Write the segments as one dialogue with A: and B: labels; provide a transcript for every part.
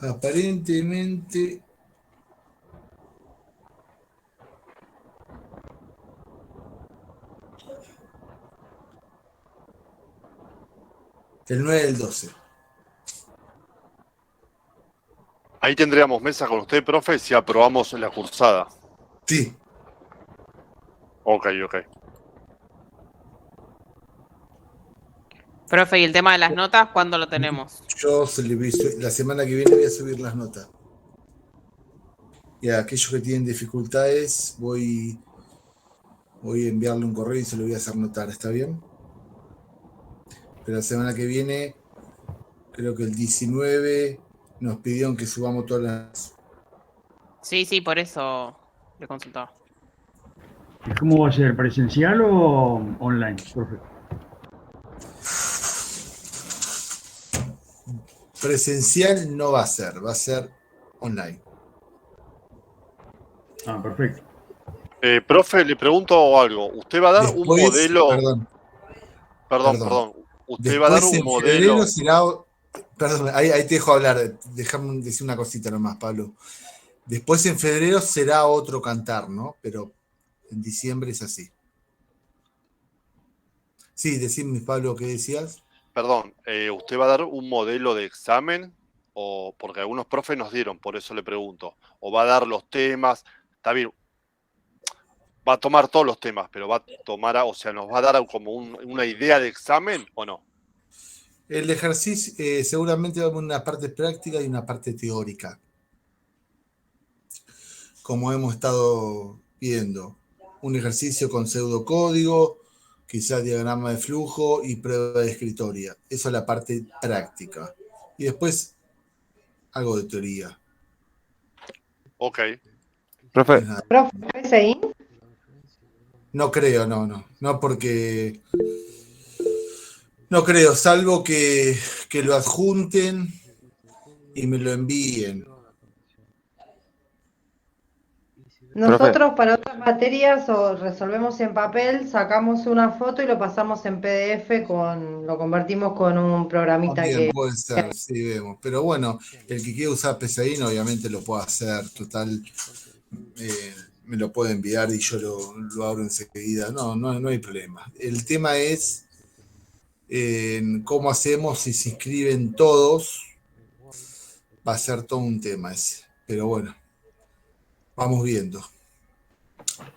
A: Aparentemente, el 9 del 12.
B: Ahí tendríamos mesa con usted, profe, si aprobamos la cursada.
A: Sí.
B: Ok.
C: Profe, ¿y el tema de las notas, cuándo lo tenemos?
A: La semana que viene voy a subir las notas. Y a aquellos que tienen dificultades voy a enviarle un correo y se lo voy a hacer notar, ¿está bien? Pero la semana que viene, creo que el 19, nos pidieron que subamos todas las...
C: Sí, por eso le consultaba.
D: ¿Y cómo va a ser? ¿Presencial o online, profe?
A: Presencial no va a ser online.
D: Ah, perfecto.
B: Profe, le pregunto algo. ¿Usted va a dar un
A: Después,
B: modelo?
A: perdón.
B: Perdón. ¿Usted va a dar
A: Después
B: un
A: en febrero
B: modelo?
A: será... Perdón, ahí te dejo hablar. Déjame decir una cosita nomás, Pablo. Después en febrero será otro cantar, ¿no? Pero en diciembre es así. Sí, decime, Pablo, ¿qué decías?
B: Perdón, ¿usted va a dar un modelo de examen? O porque algunos profes nos dieron, por eso le pregunto. ¿O va a dar los temas? Está bien, va a tomar todos los temas, pero va a tomar, o sea, ¿nos va a dar como una idea de examen o no?
A: El ejercicio seguramente va a haber una parte práctica y una parte teórica, como hemos estado viendo. Un ejercicio con pseudocódigo, quizás diagrama de flujo y prueba de escritoria. Eso es la parte práctica. Y después algo de teoría.
B: Ok.
E: Profe,
F: ¿Profe, PSI?
A: No creo, no porque no creo, salvo que lo adjunten y me lo envíen.
E: profe,
F: Nosotros para otras materias o resolvemos en papel, sacamos una foto y lo pasamos en PDF lo convertimos con un programita
A: También
F: que...
A: puede ser, sí, vemos. Pero bueno, el que quiera usar PSI obviamente lo puede hacer. Total, me lo puede enviar y yo lo abro enseguida. No hay problema. El tema es en cómo hacemos si se inscriben todos. Va a ser todo un tema ese. Pero bueno, vamos viendo.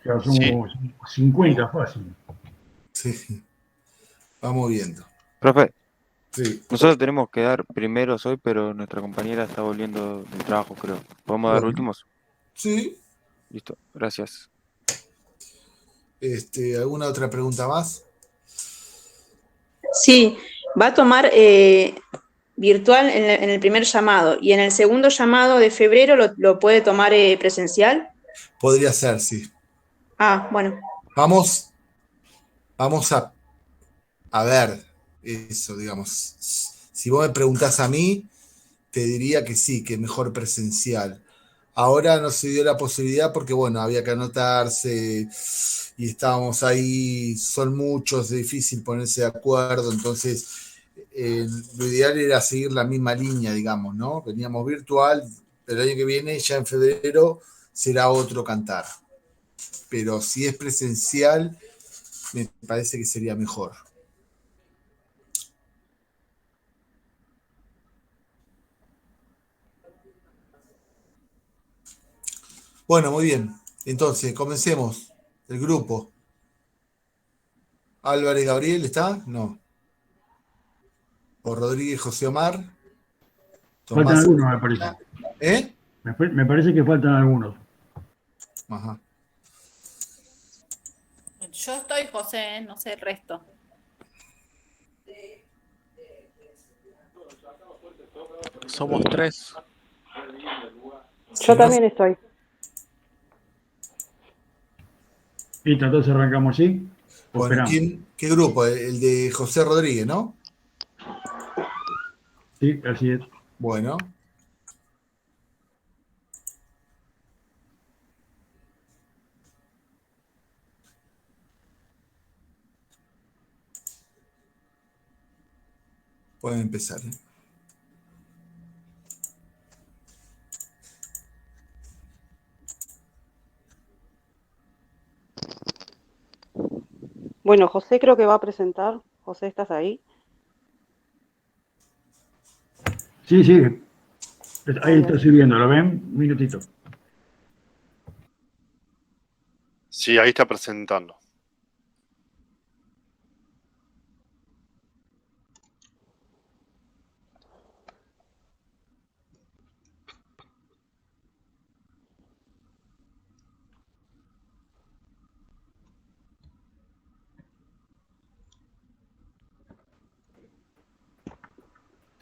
D: Ya son
B: Sí.
D: como 50 fácil.
A: Sí, vamos viendo.
E: profe,
A: Sí.
E: nosotros tenemos que dar primeros hoy, pero nuestra compañera está volviendo del trabajo, creo. ¿Podemos dar
A: Bueno,
E: últimos?
A: sí.
E: Listo, gracias.
A: ¿Alguna otra pregunta más?
G: Sí, va a tomar virtual en el primer llamado y en el segundo llamado de febrero lo puede tomar presencial.
A: Podría ser, sí.
G: Ah, bueno.
A: Vamos, vamos a ver eso, digamos. Si vos me preguntás a mí, te diría que sí, que mejor presencial. Ahora no se dio la posibilidad porque, bueno, había que anotarse y estábamos ahí, son muchos, es difícil ponerse de acuerdo, entonces lo ideal era seguir la misma línea, digamos, ¿no? Veníamos virtual, pero el año que viene, ya en febrero, será otro cantar. Pero si es presencial, me parece que sería mejor. Bueno, muy bien. Entonces, comencemos. El grupo. Álvarez Gabriel, ¿está? No. O Rodríguez José Omar.
D: Faltan
A: Tomás.
D: algunos, me parece.
A: ¿Eh?
D: Me parece que faltan algunos.
A: Ajá.
H: Yo estoy, José, no sé el resto.
I: Somos tres.
A: Si
F: Yo
A: no,
F: también estoy.
D: Listo, entonces arrancamos así. ¿O
A: bueno,
D: esperamos?
A: ¿qué grupo? El de José Rodríguez, ¿no?
D: Sí, así es.
A: Bueno, pueden empezar.
J: Bueno, José creo que va a presentar. José, ¿estás ahí?
D: Sí, sí,
J: Ah,
D: ahí
J: bueno.
D: estoy viendo, ¿lo ven? Un minutito.
B: Sí, ahí está presentando.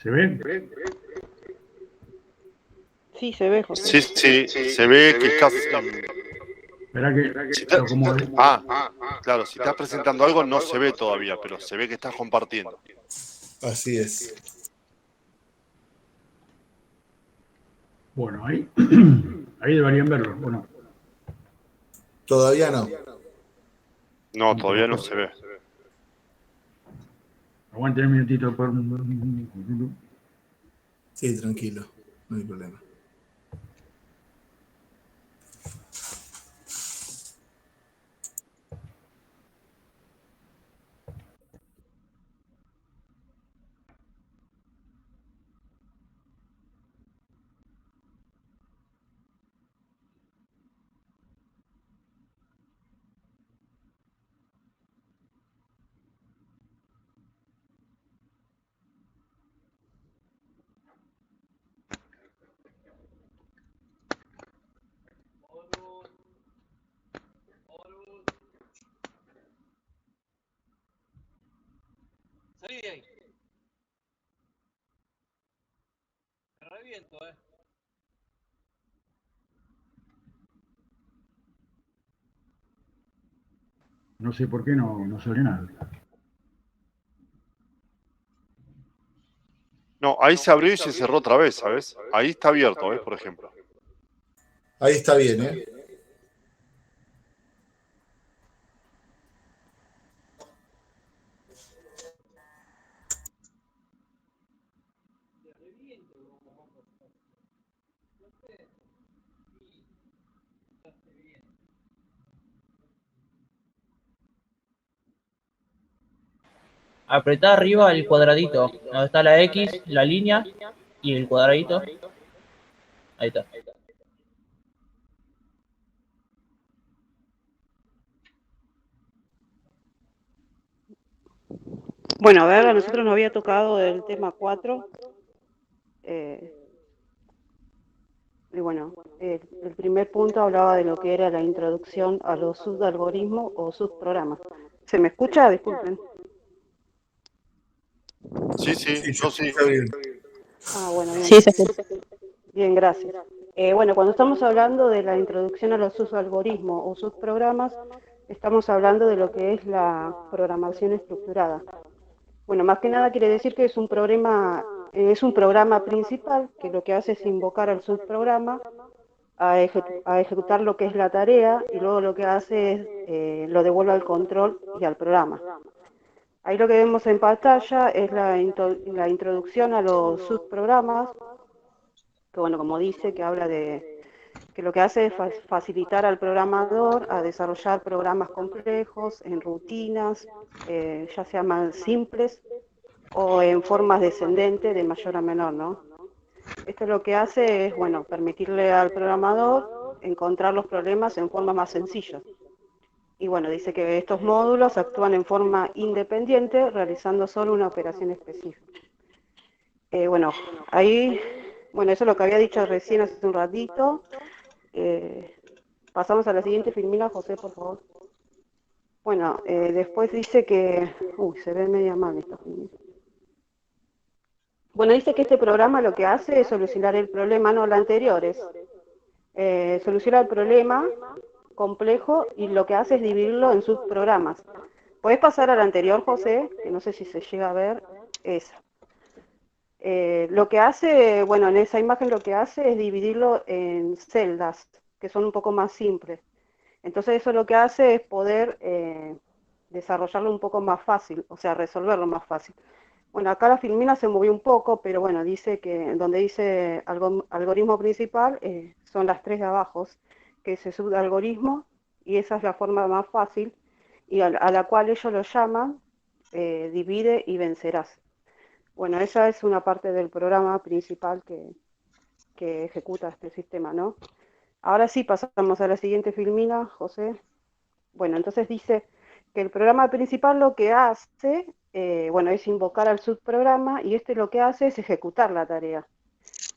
D: ¿Se ve?
J: Sí, se ve, José.
B: Sí, se ve que estás...
D: Verá que
B: si te-
D: lo acomodé.
B: claro, si estás presentando algo no se ve todavía, pero se ve que estás compartiendo.
A: Así es.
D: Bueno, ahí, ahí deberían verlo. Bueno,
A: Todavía no.
B: No, todavía no se ve.
D: aguanten un minutito.
A: Sí, tranquilo. No hay problema.
K: Salí de ahí. Te reviento,
D: No sé por qué no sale nada.
B: No, ahí se abrió y se cerró otra vez, ¿sabes? Ahí está abierto, ¿ves? Por ejemplo.
A: Ahí está bien, ¿eh?
K: Apretá arriba el cuadradito, donde está la X, la línea y el cuadradito. Ahí está.
J: Bueno, a ver, a nosotros nos había tocado el tema 4. Y bueno, el primer punto hablaba de lo que era la introducción a los subalgoritmos o subprogramas. ¿Se me escucha? Disculpen.
B: Sí,
A: Sí, se
B: yo sí.
A: escucha bien.
J: Bueno, bien.
G: Sí, se escucha.
J: Bien, gracias. Bueno, cuando estamos hablando de la introducción a los subalgoritmos o subprogramas, estamos hablando de lo que es la programación estructurada. Bueno, más que nada quiere decir que es un programa principal que lo que hace es invocar al subprograma a ejecutar lo que es la tarea y luego lo que hace es lo devuelve al control y al programa. Ahí lo que vemos en pantalla es la introducción a los subprogramas, que bueno, como dice, que habla de que lo que hace es facilitar al programador a desarrollar programas complejos en rutinas, ya sean más simples o en formas descendentes de mayor a menor, ¿no? Esto lo que hace es, bueno, permitirle al programador encontrar los problemas en forma más sencilla. Y bueno, dice que estos módulos actúan en forma independiente, realizando solo una operación específica. Bueno, ahí, bueno, eso es lo que había dicho recién hace un ratito. Pasamos a la siguiente filmina, José, por favor. Bueno, después dice que... Uy, se ve media mal esta filmina. Bueno, dice que este programa lo que hace es solucionar el problema, no, la anterior es soluciona el problema complejo y lo que hace es dividirlo en subprogramas. ¿Podés pasar al anterior, José? Que no sé si se llega a ver esa. Lo que hace, bueno, en esa imagen lo que hace es dividirlo en celdas, que son un poco más simples. Entonces eso lo que hace es poder desarrollarlo un poco más fácil, o sea, resolverlo más fácil. Bueno, acá la filmina se movió un poco, pero bueno, dice que donde dice algoritmo principal son las tres de abajo, que es el subalgoritmo, y esa es la forma más fácil. y a la cual ellos lo llaman divide y vencerás. Bueno, esa es una parte del programa principal que ejecuta este sistema, ¿no? Ahora sí, pasamos a la siguiente filmina, José. Bueno, entonces dice que el programa principal lo que hace, bueno, es invocar al subprograma y este lo que hace es ejecutar la tarea.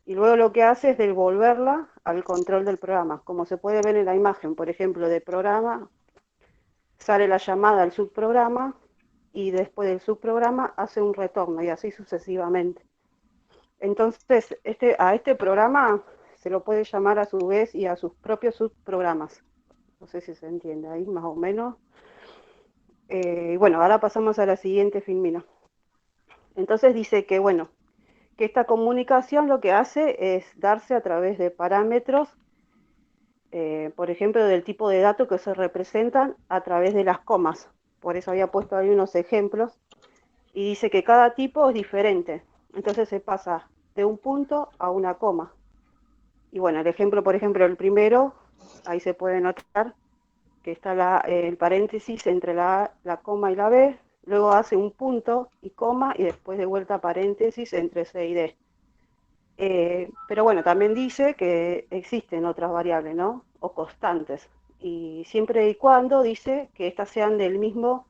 J: Y luego lo que hace es devolverla al control del programa. Como se puede ver en la imagen, por ejemplo, de programa, sale la llamada al subprograma y después del subprograma hace un retorno y así sucesivamente. Entonces, a este programa se lo puede llamar a su vez y a sus propios subprogramas. No sé si se entiende ahí, más o menos. Bueno, ahora pasamos a la siguiente filmina. Entonces dice que, bueno, que esta comunicación lo que hace es darse a través de parámetros, por ejemplo, del tipo de datos que se representan a través de las comas. Por eso había puesto ahí unos ejemplos. Y dice que cada tipo es diferente. Entonces se pasa de un punto a una coma. Y bueno, el ejemplo, por ejemplo, el primero, ahí se puede notar que está el paréntesis entre la coma y la B, luego hace un punto y coma y después de vuelta paréntesis entre C y D. Pero bueno, también dice que existen otras variables, ¿no? O constantes. Y siempre y cuando dice que estas sean del mismo,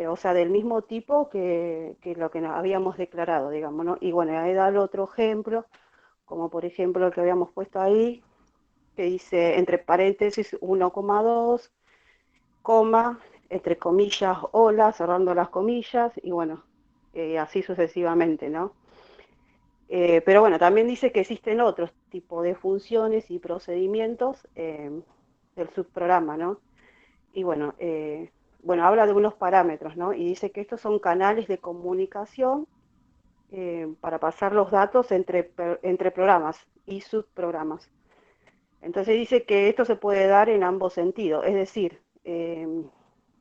J: o sea, del mismo tipo que lo que habíamos declarado, digamos, ¿no? Y bueno, ahí da el otro ejemplo, como por ejemplo el que habíamos puesto ahí, que dice entre paréntesis 1,2, coma, entre comillas, hola, cerrando las comillas, y bueno, así sucesivamente, ¿no? Pero bueno, también dice que existen otros tipos de funciones y procedimientos del subprograma, ¿no? Y bueno, bueno, habla de unos parámetros, ¿no? Y dice que estos son canales de comunicación para pasar los datos entre programas y subprogramas. Entonces dice que esto se puede dar en ambos sentidos, es decir,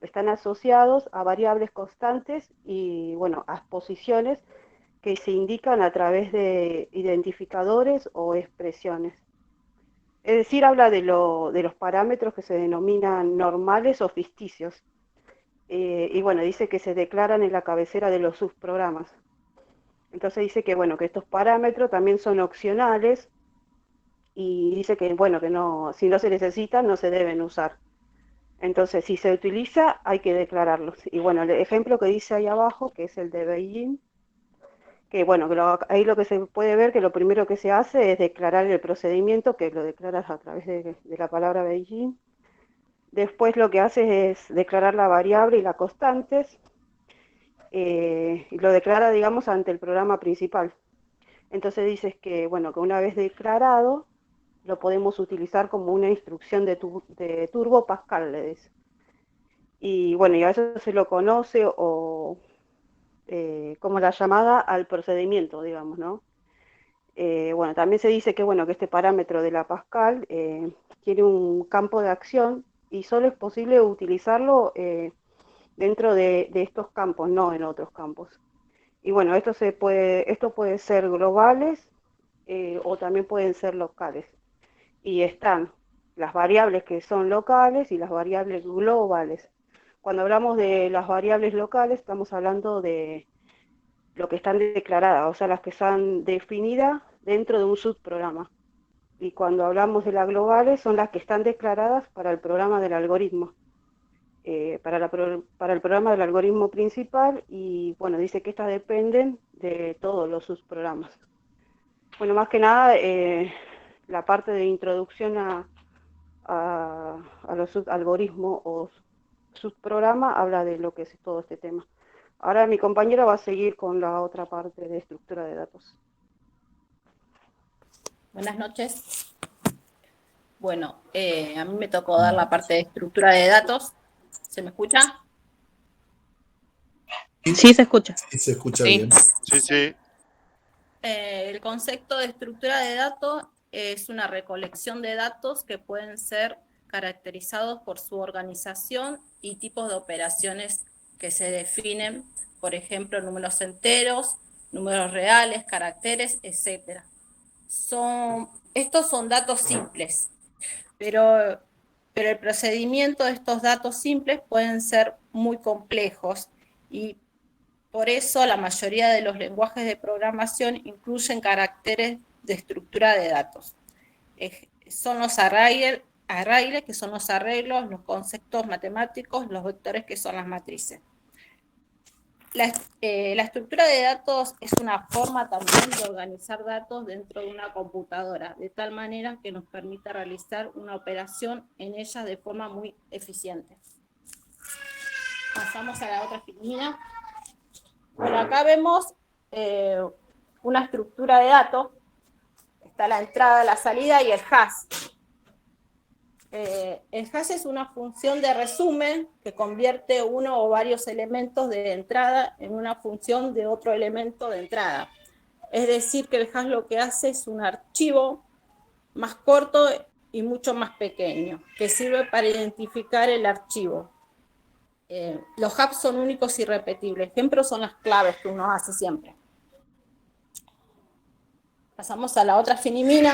J: están asociados a variables constantes y, bueno, a posiciones que se indican a través de identificadores o expresiones. Es decir, habla de los parámetros que se denominan normales o ficticios. Y bueno, dice que se declaran en la cabecera de los subprogramas. Entonces dice que, bueno, que estos parámetros también son opcionales y dice que, bueno, que no, si no se necesitan, no se deben usar. Entonces, si se utiliza, hay que declararlos. Y bueno, el ejemplo que dice ahí abajo, que es el de Beijing, que bueno, ahí lo que se puede ver que lo primero que se hace es declarar el procedimiento, que lo declaras a través de la palabra Beijing. Después lo que hace es declarar la variable y las constantes, y lo declara, digamos, ante el programa principal. Entonces dices que, bueno, que una vez declarado, lo podemos utilizar como una instrucción de Turbo Pascal, le dice. Y bueno, y a eso se lo conoce como la llamada al procedimiento, digamos, ¿no? Bueno, también se dice que, bueno, que este parámetro de la Pascal tiene un campo de acción y solo es posible utilizarlo dentro de estos campos, no en otros campos. Y bueno, esto puede ser globales o también pueden ser locales. Y están las variables que son locales y las variables globales. Cuando hablamos de las variables locales, estamos hablando de lo que están declaradas, o sea, las que están definidas dentro de un subprograma. Y cuando hablamos de las globales, son las que están declaradas para el programa del algoritmo, para el programa del algoritmo principal, y bueno, dice que estas dependen de todos los subprogramas. Bueno, más que nada, la parte de introducción a los algoritmos o subprogramas habla de lo que es todo este tema. Ahora mi compañera va a seguir con la otra parte de estructura de datos.
H: Buenas noches. Bueno, a mí me tocó dar la parte de estructura de datos. ¿Se me escucha?
G: Sí, se escucha.
A: Sí, se escucha
C: Sí.
A: bien.
B: Sí, sí.
H: El concepto de estructura de datos es una recolección de datos que pueden ser caracterizados por su organización y tipos de operaciones que se definen, por ejemplo, números enteros, números reales, caracteres, etc. Estos son datos simples, pero pero el procedimiento de estos datos simples pueden ser muy complejos y por eso la mayoría de los lenguajes de programación incluyen caracteres de estructura de datos. Son los arrays, que son los arreglos, los conceptos matemáticos, los vectores, que son las matrices. La estructura de datos es una forma también de organizar datos dentro de una computadora, de tal manera que nos permita realizar una operación en ella de forma muy eficiente. Pasamos a la otra filmina. Bueno, acá vemos una estructura de datos. Está la entrada, la salida y el hash. El hash es una función de resumen que convierte uno o varios elementos de entrada en una función de otro elemento de entrada. Es decir, que el hash lo que hace es un archivo más corto y mucho más pequeño, que sirve para identificar el archivo. Los hubs son únicos y repetibles. Ejemplos son las claves que uno hace siempre. Pasamos a la otra finimina.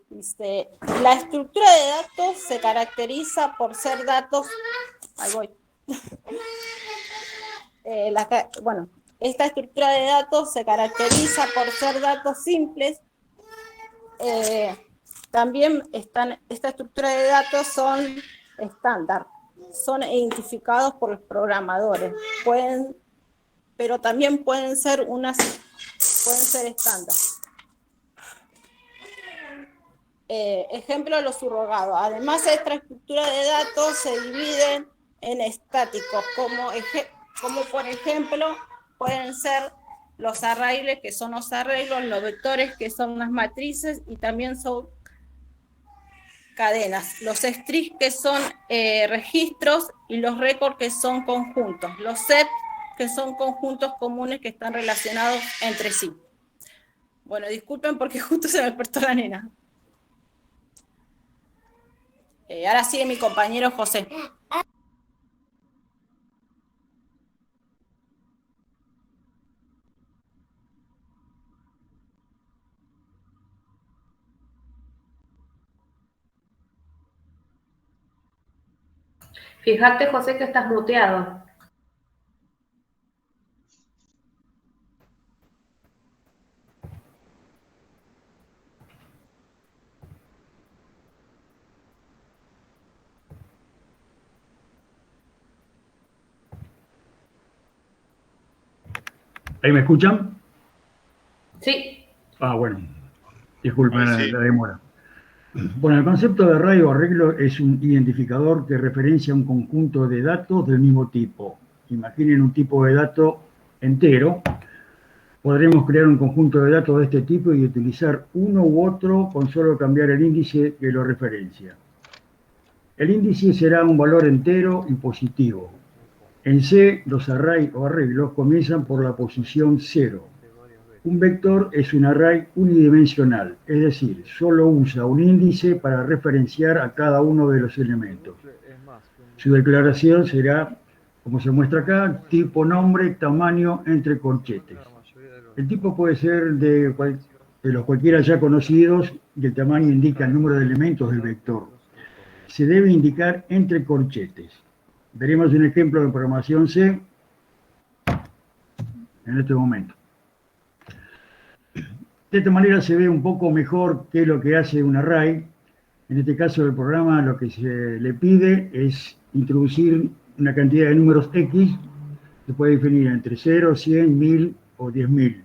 H: Dice, la estructura de datos se caracteriza por ser datos... Ahí voy. Bueno, esta estructura de datos se caracteriza por ser datos simples. También esta estructura de datos son estándar, son identificados por los programadores, pero también pueden ser estándar. Ejemplo, los subrogados. Además, esta estructura de datos se dividen en estáticos, como por ejemplo pueden ser los arrays, que son los arreglos, los vectores, que son las matrices, y también son cadenas, los strings, que son registros, y los records, que son conjuntos, los sets, que son conjuntos comunes que están relacionados entre sí. Bueno, disculpen porque justo se me despertó la nena. Ahora sigue mi compañero José.
L: Fíjate, José, que estás muteado.
D: ¿Ahí me escuchan?
L: Sí.
D: Bueno, disculpen la demora. Bueno, el concepto de array o arreglo es un identificador que referencia a un conjunto de datos del mismo tipo. Imaginen un tipo de dato entero. Podremos crear un conjunto de datos de este tipo y utilizar uno u otro con solo cambiar el índice que lo referencia. El índice será un valor entero y positivo. En C, los arrays o arreglos comienzan por la posición 0. Un vector es un array unidimensional, es decir, solo usa un índice para referenciar a cada uno de los elementos. Su declaración será, como se muestra acá, tipo, nombre, tamaño, entre corchetes. El tipo puede ser de los cualquiera ya conocidos y el tamaño indica el número de elementos del vector. Se debe indicar entre corchetes. Veremos un ejemplo de programación C en este momento. De esta manera se ve un poco mejor qué es lo que hace un array. En este caso del programa lo que se le pide es introducir una cantidad de números X, que puede definir entre 0, 100, 1000 o 10.000.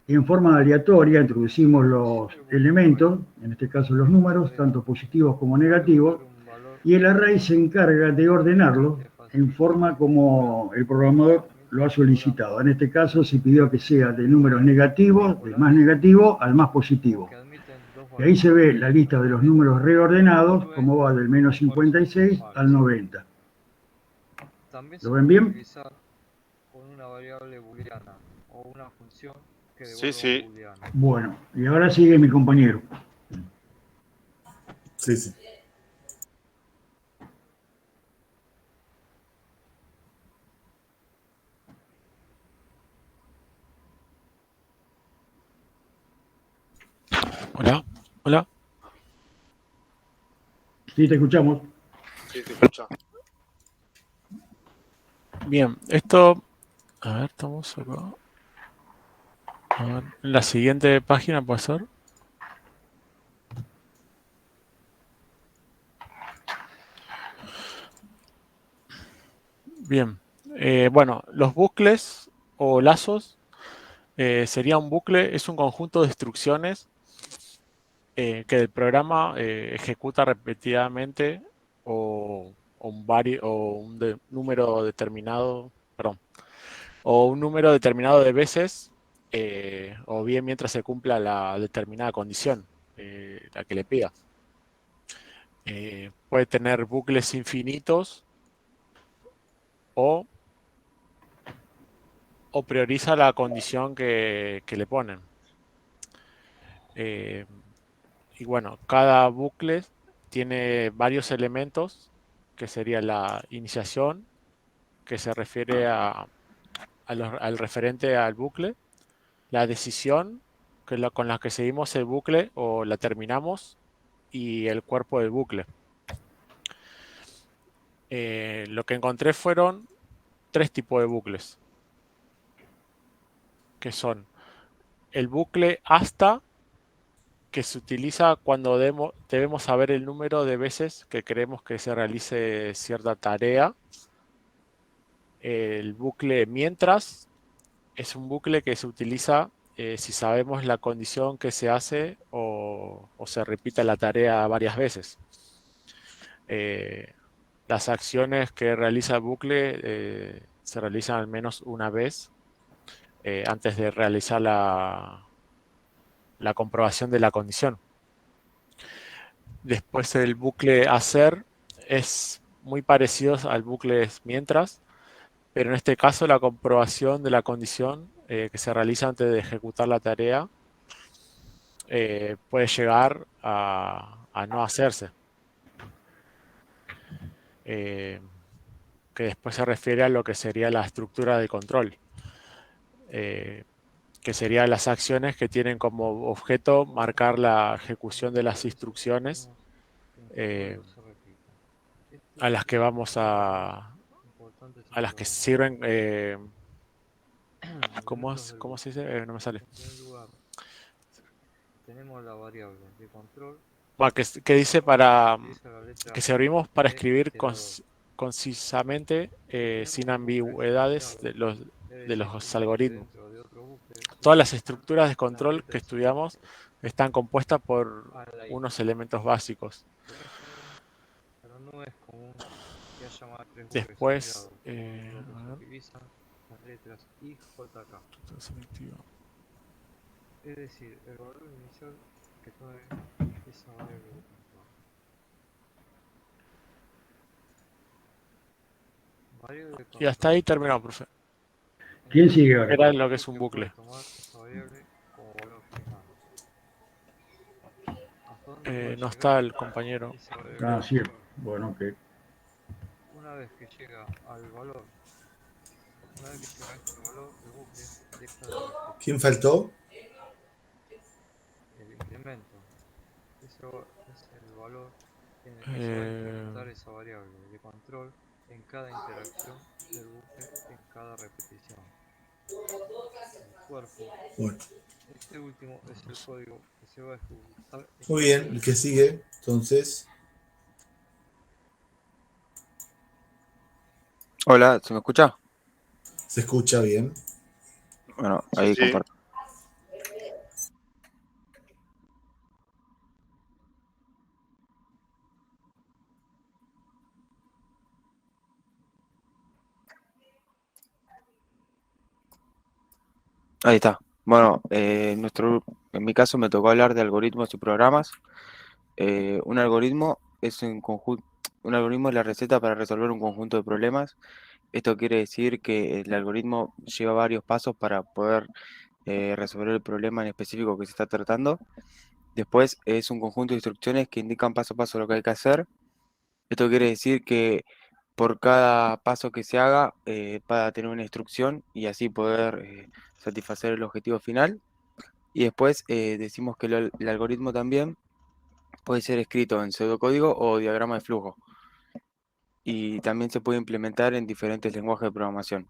D: Y en forma aleatoria introducimos los elementos, en este caso los números, tanto positivos como negativos, y el array se encarga de ordenarlos en forma como el programador lo ha solicitado. En este caso se pidió que sea de números negativos, del más negativo al más positivo. Y ahí se ve la lista de los números reordenados, como va del menos 56 al 90. ¿Lo ven bien?
I: Con una variable booleana o una función que
B: Sí.
I: booleana.
D: Bueno, y ahora sigue mi compañero.
A: Sí.
I: Hola.
D: Sí, te escuchamos.
B: Sí, se escucha.
M: Bien, esto, a ver, estamos acá. A ver, en la siguiente página puede ser. Bien, bueno, los bucles o lazos sería un bucle, es un conjunto de instrucciones que el programa ejecuta repetidamente o un número determinado, perdón, o un número determinado de veces, o bien mientras se cumpla la determinada condición, la que le pida. Puede tener bucles infinitos o prioriza la condición que le ponen. Y bueno, cada bucle tiene varios elementos, que sería la iniciación, que se refiere al referente al bucle, la decisión, que es con la que seguimos el bucle o la terminamos, y el cuerpo del bucle. Lo que encontré fueron 3 tipos de bucles, que son el bucle hasta, que se utiliza cuando debemos saber el número de veces que queremos que se realice cierta tarea. El bucle mientras es un bucle que se utiliza si sabemos la condición que se hace o se repite la tarea varias veces. Las acciones que realiza el bucle se realizan al menos una vez antes de realizar la comprobación de la condición. Después el bucle hacer es muy parecido al bucle mientras, pero en este caso la comprobación de la condición que se realiza antes de ejecutar la tarea puede llegar a no hacerse. Que después se refiere a lo que sería la estructura de control, que serían las acciones que tienen como objeto marcar la ejecución de las instrucciones a las que vamos a las que sirven ¿cómo se dice? No me sale.
I: Tenemos la variable de control.
M: Bueno, que dice para que servimos para escribir concisamente sin ambigüedades de los algoritmos. Todas las estructuras de control que estudiamos están compuestas por unos elementos básicos.
I: Pero no es común que haya más de 3 bucles
M: Después,
I: separados, se utilizan las letras I, J, K. Es decir, el valor inicial que trae esa variable de control. Variable de control.
M: Y hasta ahí terminamos, profe.
D: ¿Quién sigue ahora?
M: Era lo que es un bucle.
I: Tomar esa variable como valor final.
M: No está el compañero.
D: Ah, sí. Bueno, ok.
I: Una vez que llega al valor, una vez que llega a este valor, el bucle deja de repetir.
A: ¿Quién faltó?
I: El incremento. Ese es el valor en el que se va a incrementar esa variable de control en cada interacción del bucle en cada repetición. El cuerpo.
A: Bueno.
I: Este último es el código que se va a ejecutar.
A: Muy bien, el que sigue, entonces.
E: Hola, ¿se me escucha?
A: Se escucha bien.
E: Bueno, ahí
B: Sí.
E: comparto. Ahí está. Bueno, en mi caso me tocó hablar de algoritmos y programas. Un algoritmo es un algoritmo es la receta para resolver un conjunto de problemas. Esto quiere decir que el algoritmo lleva varios pasos para poder resolver el problema en específico que se está tratando. Después es un conjunto de instrucciones que indican paso a paso lo que hay que hacer. Esto quiere decir que por cada paso que se haga va a tener una instrucción y así poder satisfacer el objetivo final. Y después decimos que el algoritmo también puede ser escrito en pseudocódigo o diagrama de flujo. Y también se puede implementar en diferentes lenguajes de programación,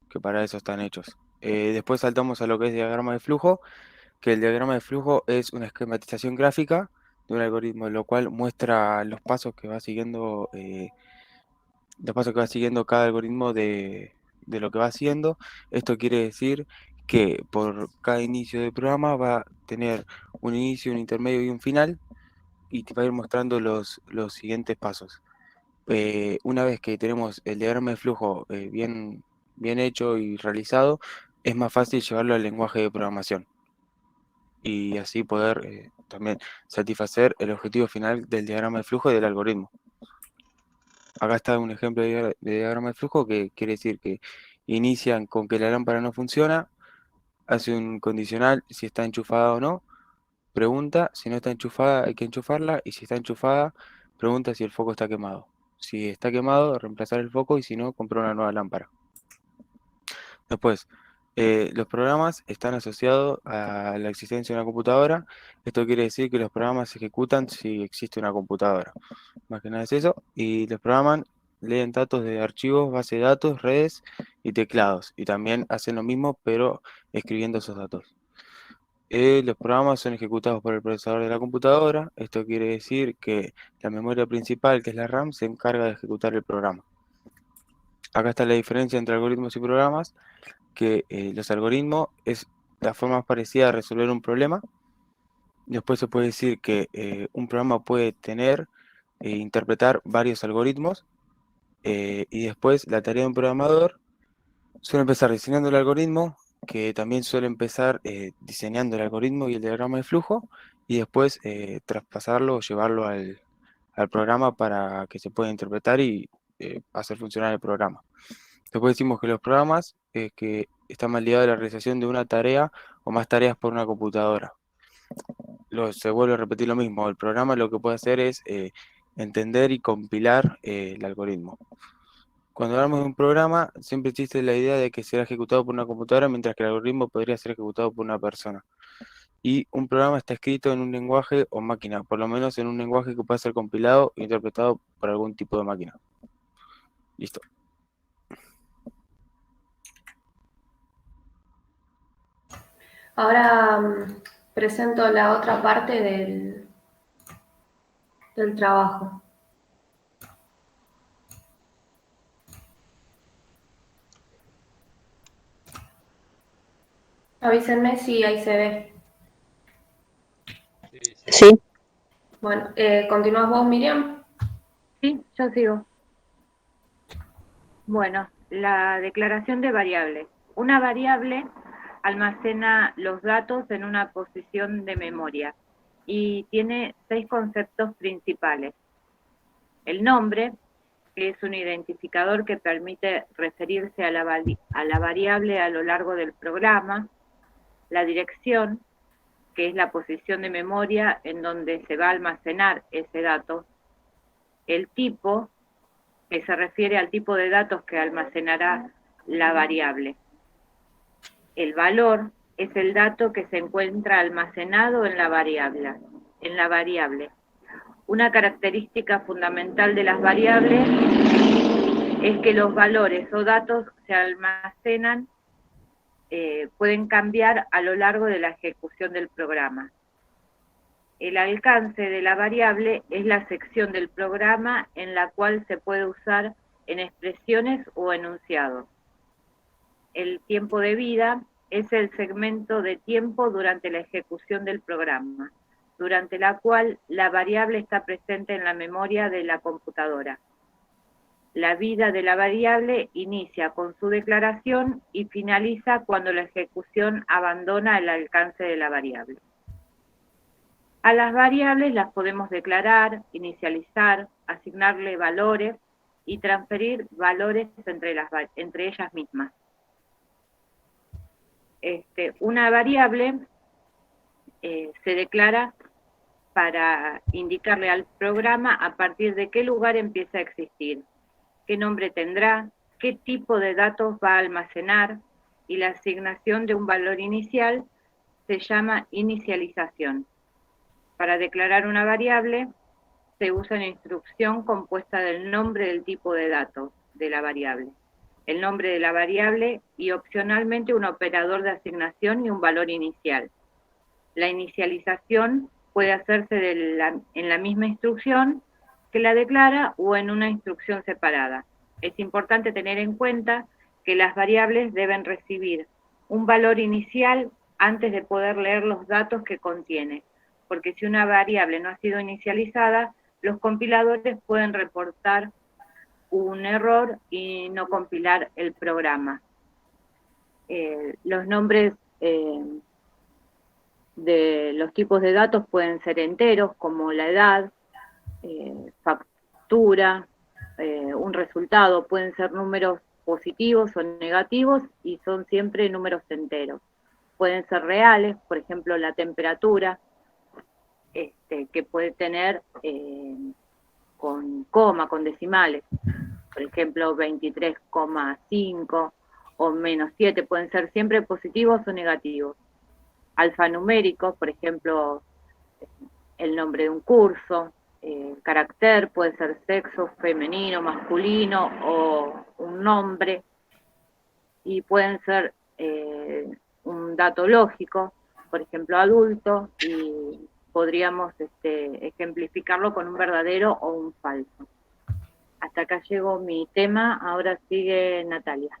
E: que para eso están hechos. Después saltamos a lo que es diagrama de flujo, que el diagrama de flujo es una esquematización gráfica de un algoritmo, lo cual muestra los pasos que va siguiendo, cada algoritmo de lo que va haciendo. Esto quiere decir que por cada inicio de programa va a tener un inicio, un intermedio y un final, y te va a ir mostrando los siguientes pasos. Una vez que tenemos el diagrama de flujo bien hecho y realizado, es más fácil llevarlo al lenguaje de programación y así poder también satisfacer el objetivo final del diagrama de flujo y del algoritmo. Acá está un ejemplo de diagrama de flujo que quiere decir que inician con que la lámpara no funciona, hace un condicional si está enchufada o no, pregunta si no está enchufada hay que enchufarla, y si está enchufada pregunta si el foco está quemado. Si está quemado, reemplazar el foco, y si no, comprar una nueva lámpara. Después, los programas están asociados a la existencia de una computadora. Esto quiere decir que los programas se ejecutan si existe una computadora. Más que nada es eso. Y los programas leen datos de archivos, base de datos, redes y teclados. Y también hacen lo mismo, pero escribiendo esos datos. Los programas son ejecutados por el procesador de la computadora. Esto quiere decir que la memoria principal, que es la RAM, se encarga de ejecutar el programa. Acá está la diferencia entre algoritmos y programas, que los algoritmos es la forma más parecida a resolver un problema. Después se puede decir que un programa puede tener e interpretar varios algoritmos, y después la tarea de un programador suele empezar diseñando el algoritmo, que también suele empezar diseñando el algoritmo y el diagrama de flujo, y después traspasarlo o llevarlo al programa para que se pueda interpretar y hacer funcionar el programa. Después decimos que los programas que están más ligados a la realización de una tarea o más tareas por una computadora. Se vuelve a repetir lo mismo. El programa lo que puede hacer es entender y compilar el algoritmo. Cuando hablamos de un programa, siempre existe la idea de que será ejecutado por una computadora, mientras que el algoritmo podría ser ejecutado por una persona. Y un programa está escrito en un lenguaje o máquina, por lo menos en un lenguaje que pueda ser compilado e interpretado por algún tipo de máquina. Listo.
L: Ahora presento la otra parte del trabajo. Avísenme si ahí se ve.
J: Sí.
L: Bueno, ¿continúas vos, Miriam?
N: Sí, yo sigo. Bueno, la declaración de variables. Una variable almacena los datos en una posición de memoria y tiene 6 conceptos principales. El nombre, que es un identificador que permite referirse a la variable a lo largo del programa. La dirección, que es la posición de memoria en donde se va a almacenar ese dato. El tipo, que se refiere al tipo de datos que almacenará la variable. El valor es el dato que se encuentra almacenado en la variable. Una característica fundamental de las variables es que los valores o datos se almacenan, pueden cambiar a lo largo de la ejecución del programa. El alcance de la variable es la sección del programa en la cual se puede usar en expresiones o enunciados. El tiempo de vida es el segmento de tiempo durante la ejecución del programa, durante la cual la variable está presente en la memoria de la computadora. La vida de la variable inicia con su declaración y finaliza cuando la ejecución abandona el alcance de la variable. A las variables las podemos declarar, inicializar, asignarle valores y transferir valores entre ellas mismas. Una variable se declara para indicarle al programa a partir de qué lugar empieza a existir, qué nombre tendrá, qué tipo de datos va a almacenar, y la asignación de un valor inicial se llama inicialización. Para declarar una variable se usa una instrucción compuesta del nombre del tipo de datos de la variable, el nombre de la variable y opcionalmente un operador de asignación y un valor inicial. La inicialización puede hacerse en la misma instrucción que la declara o en una instrucción separada. Es importante tener en cuenta que las variables deben recibir un valor inicial antes de poder leer los datos que contiene, porque si una variable no ha sido inicializada, los compiladores pueden reportar un error y no compilar el programa. Los nombres de los tipos de datos pueden ser enteros, como la edad, factura, un resultado, pueden ser números positivos o negativos y son siempre números enteros. Pueden ser reales, por ejemplo la temperatura, que puede tener con coma, con decimales, por ejemplo 23,5 o -7, pueden ser siempre positivos o negativos. Alfanuméricos, por ejemplo, el nombre de un curso, carácter, puede ser sexo, femenino, masculino o un nombre, y pueden ser un dato lógico, por ejemplo adulto, y podríamos ejemplificarlo con un verdadero o un falso. Hasta acá llegó mi tema, ahora sigue Natalia.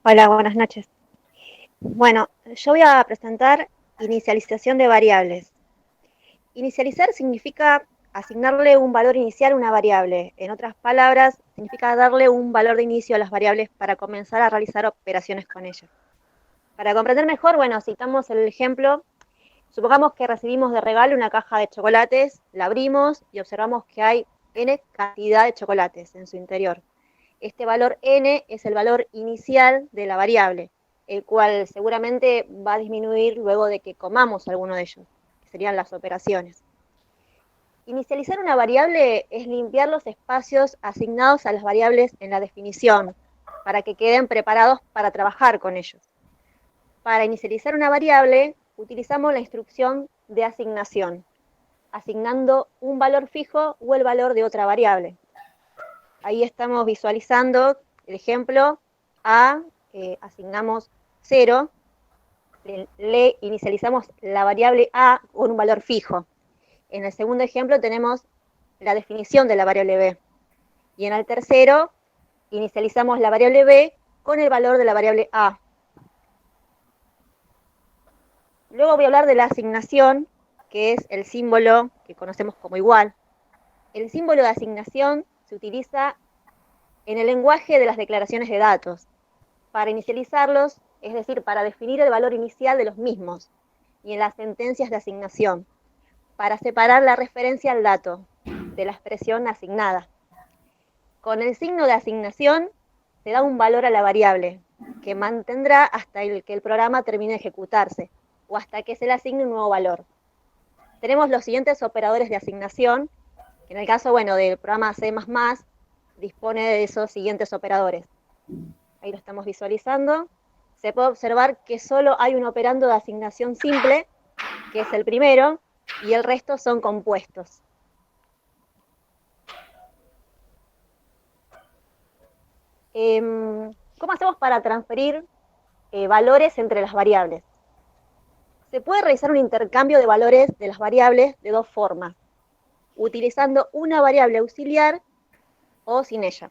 O: Hola, buenas noches. Bueno, yo voy a presentar inicialización de variables. Inicializar significa asignarle un valor inicial a una variable. En otras palabras, significa darle un valor de inicio a las variables para comenzar a realizar operaciones con ellas. Para comprender mejor, bueno, citamos el ejemplo. Supongamos que recibimos de regalo una caja de chocolates, la abrimos y observamos que hay n cantidad de chocolates en su interior. Este valor n es el valor inicial de la variable, el cual seguramente va a disminuir luego de que comamos alguno de ellos, que serían las operaciones. Inicializar una variable es limpiar los espacios asignados a las variables en la definición, para que queden preparados para trabajar con ellos. Para inicializar una variable, utilizamos la instrucción de asignación, asignando un valor fijo o el valor de otra variable. Ahí estamos visualizando el ejemplo A, asignamos 0, le inicializamos la variable A con un valor fijo. En el segundo ejemplo tenemos la definición de la variable B. Y en el tercero, inicializamos la variable B con el valor de la variable A. Luego voy a hablar de la asignación, que es el símbolo que conocemos como igual. El símbolo de asignación se utiliza en el lenguaje de las declaraciones de datos, para inicializarlos, es decir, para definir el valor inicial de los mismos, y en las sentencias de asignación, para separar la referencia al dato de la expresión asignada. Con el signo de asignación se da un valor a la variable, que mantendrá hasta que el programa termine de ejecutarse, o hasta que se le asigne un nuevo valor. Tenemos los siguientes operadores de asignación, que en el caso, bueno, del programa C++, dispone de esos siguientes operadores. Ahí lo estamos visualizando. Se puede observar que solo hay un operando de asignación simple, que es el primero, y el resto son compuestos. ¿Cómo hacemos para transferir valores entre las variables? Se puede realizar un intercambio de valores de las variables de dos formas, utilizando una variable auxiliar o sin ella.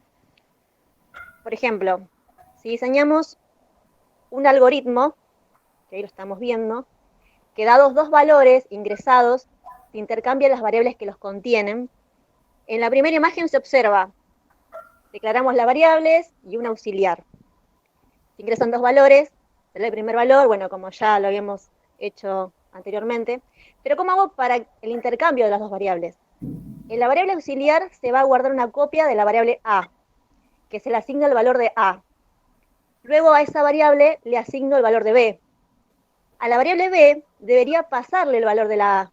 O: Por ejemplo, si diseñamos un algoritmo, que ahí lo estamos viendo, que dados dos valores ingresados, se intercambian las variables que los contienen. En la primera imagen se observa, declaramos las variables y un auxiliar. Si ingresan dos valores, será el primer valor, bueno, como ya lo habíamos hecho anteriormente. Pero ¿cómo hago para el intercambio de las dos variables? En la variable auxiliar se va a guardar una copia de la variable A, que se le asigna el valor de A. Luego a esa variable le asigno el valor de B. A la variable B debería pasarle el valor de la A,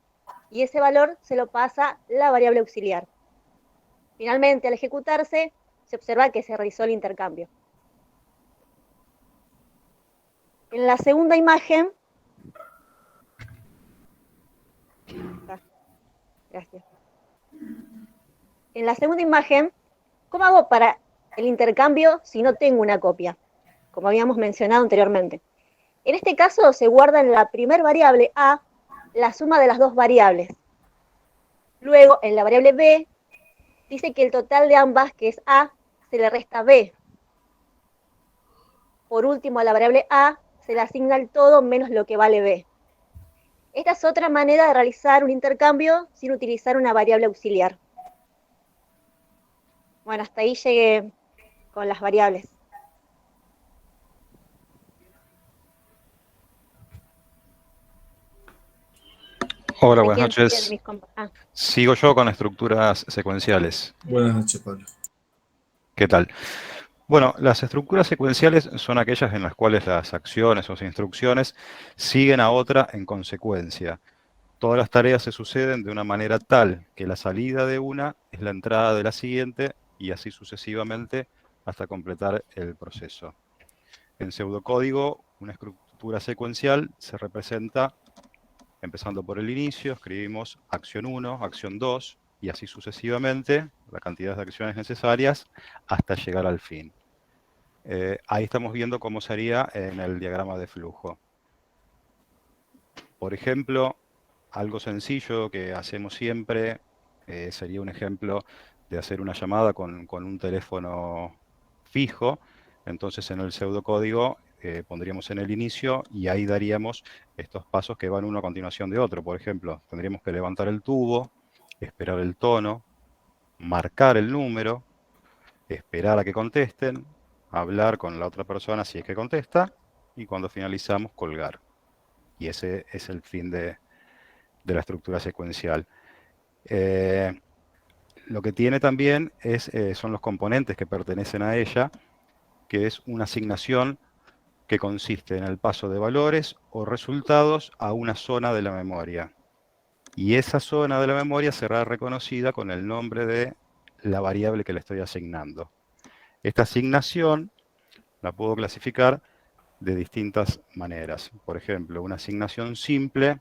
O: y ese valor se lo pasa la variable auxiliar. Finalmente, al ejecutarse, se observa que se realizó el intercambio. En la segunda imagen Gracias. En la segunda imagen, ¿cómo hago para el intercambio si no tengo una copia? Como habíamos mencionado anteriormente. En este caso se guarda en la primera variable A la suma de las dos variables. Luego, en la variable B, dice que el total de ambas, que es A, se le resta B. Por último, a la variable A se le asigna el todo menos lo que vale B. Esta es otra manera de realizar un intercambio sin utilizar una variable auxiliar. Bueno, hasta ahí llegué con las variables.
P: Hola,
O: ¿A
P: buenas
O: quién sigue de
P: noches.
O: mis compa- Ah,
P: Sigo yo con estructuras secuenciales.
A: Buenas noches, Pablo.
P: ¿Qué tal? Bueno, las estructuras secuenciales son aquellas en las cuales las acciones o las instrucciones siguen a otra en consecuencia. Todas las tareas se suceden de una manera tal que la salida de una es la entrada de la siguiente y así sucesivamente hasta completar el proceso. En pseudocódigo, una estructura secuencial se representa empezando por el inicio, escribimos acción 1, acción 2 y así sucesivamente, la cantidad de acciones necesarias hasta llegar al fin. Ahí estamos viendo cómo sería en el diagrama de flujo. Por ejemplo, algo sencillo que hacemos siempre sería un ejemplo de hacer una llamada con un teléfono fijo. Entonces en el pseudocódigo pondríamos en el inicio y ahí daríamos estos pasos que van uno a continuación de otro. Por ejemplo, tendríamos que levantar el tubo, esperar el tono, marcar el número, esperar a que contesten, hablar con la otra persona si es que contesta y cuando finalizamos colgar. Y ese es el fin de la estructura secuencial. Lo que tiene también son los componentes que pertenecen a ella, que es una asignación que consiste en el paso de valores o resultados a una zona de la memoria. Y esa zona de la memoria será reconocida con el nombre de la variable que le estoy asignando. Esta asignación la puedo clasificar de distintas maneras. Por ejemplo, una asignación simple,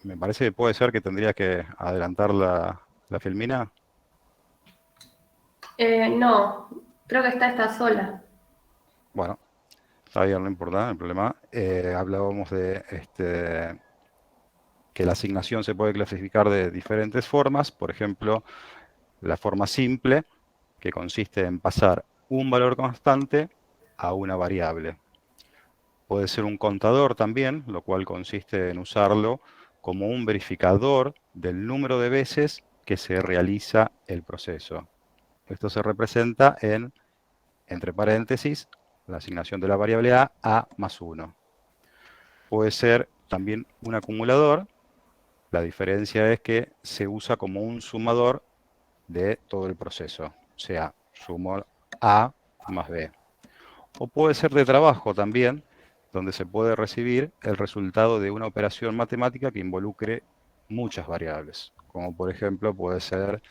P: me parece que puede ser que tendría que adelantar la filmina.
L: No, creo que está sola.
P: Bueno, está bien, no importa, el problema. Hablábamos de que la asignación se puede clasificar de diferentes formas. Por ejemplo, la forma simple, que consiste en pasar un valor constante a una variable. Puede ser un contador también, lo cual consiste en usarlo como un verificador del número de veces que se realiza el proceso. Esto se representa en, entre paréntesis, la asignación de la variable a más 1. Puede ser también un acumulador. La diferencia es que se usa como un sumador de todo el proceso. O sea, sumo A más B. O puede ser de trabajo también, donde se puede recibir el resultado de una operación matemática que involucre muchas variables. Como por ejemplo puede ser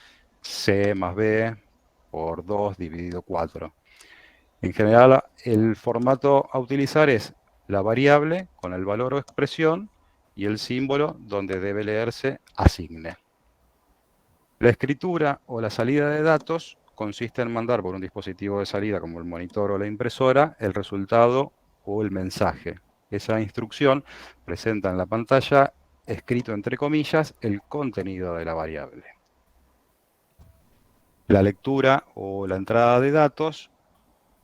P: C más B por 2 dividido 4. En general, el formato a utilizar es la variable con el valor o expresión y el símbolo donde debe leerse asigne. La escritura o la salida de datos consiste en mandar por un dispositivo de salida como el monitor o la impresora el resultado o el mensaje. Esa instrucción presenta en la pantalla, escrito entre comillas, el contenido de la variable. La lectura o la entrada de datos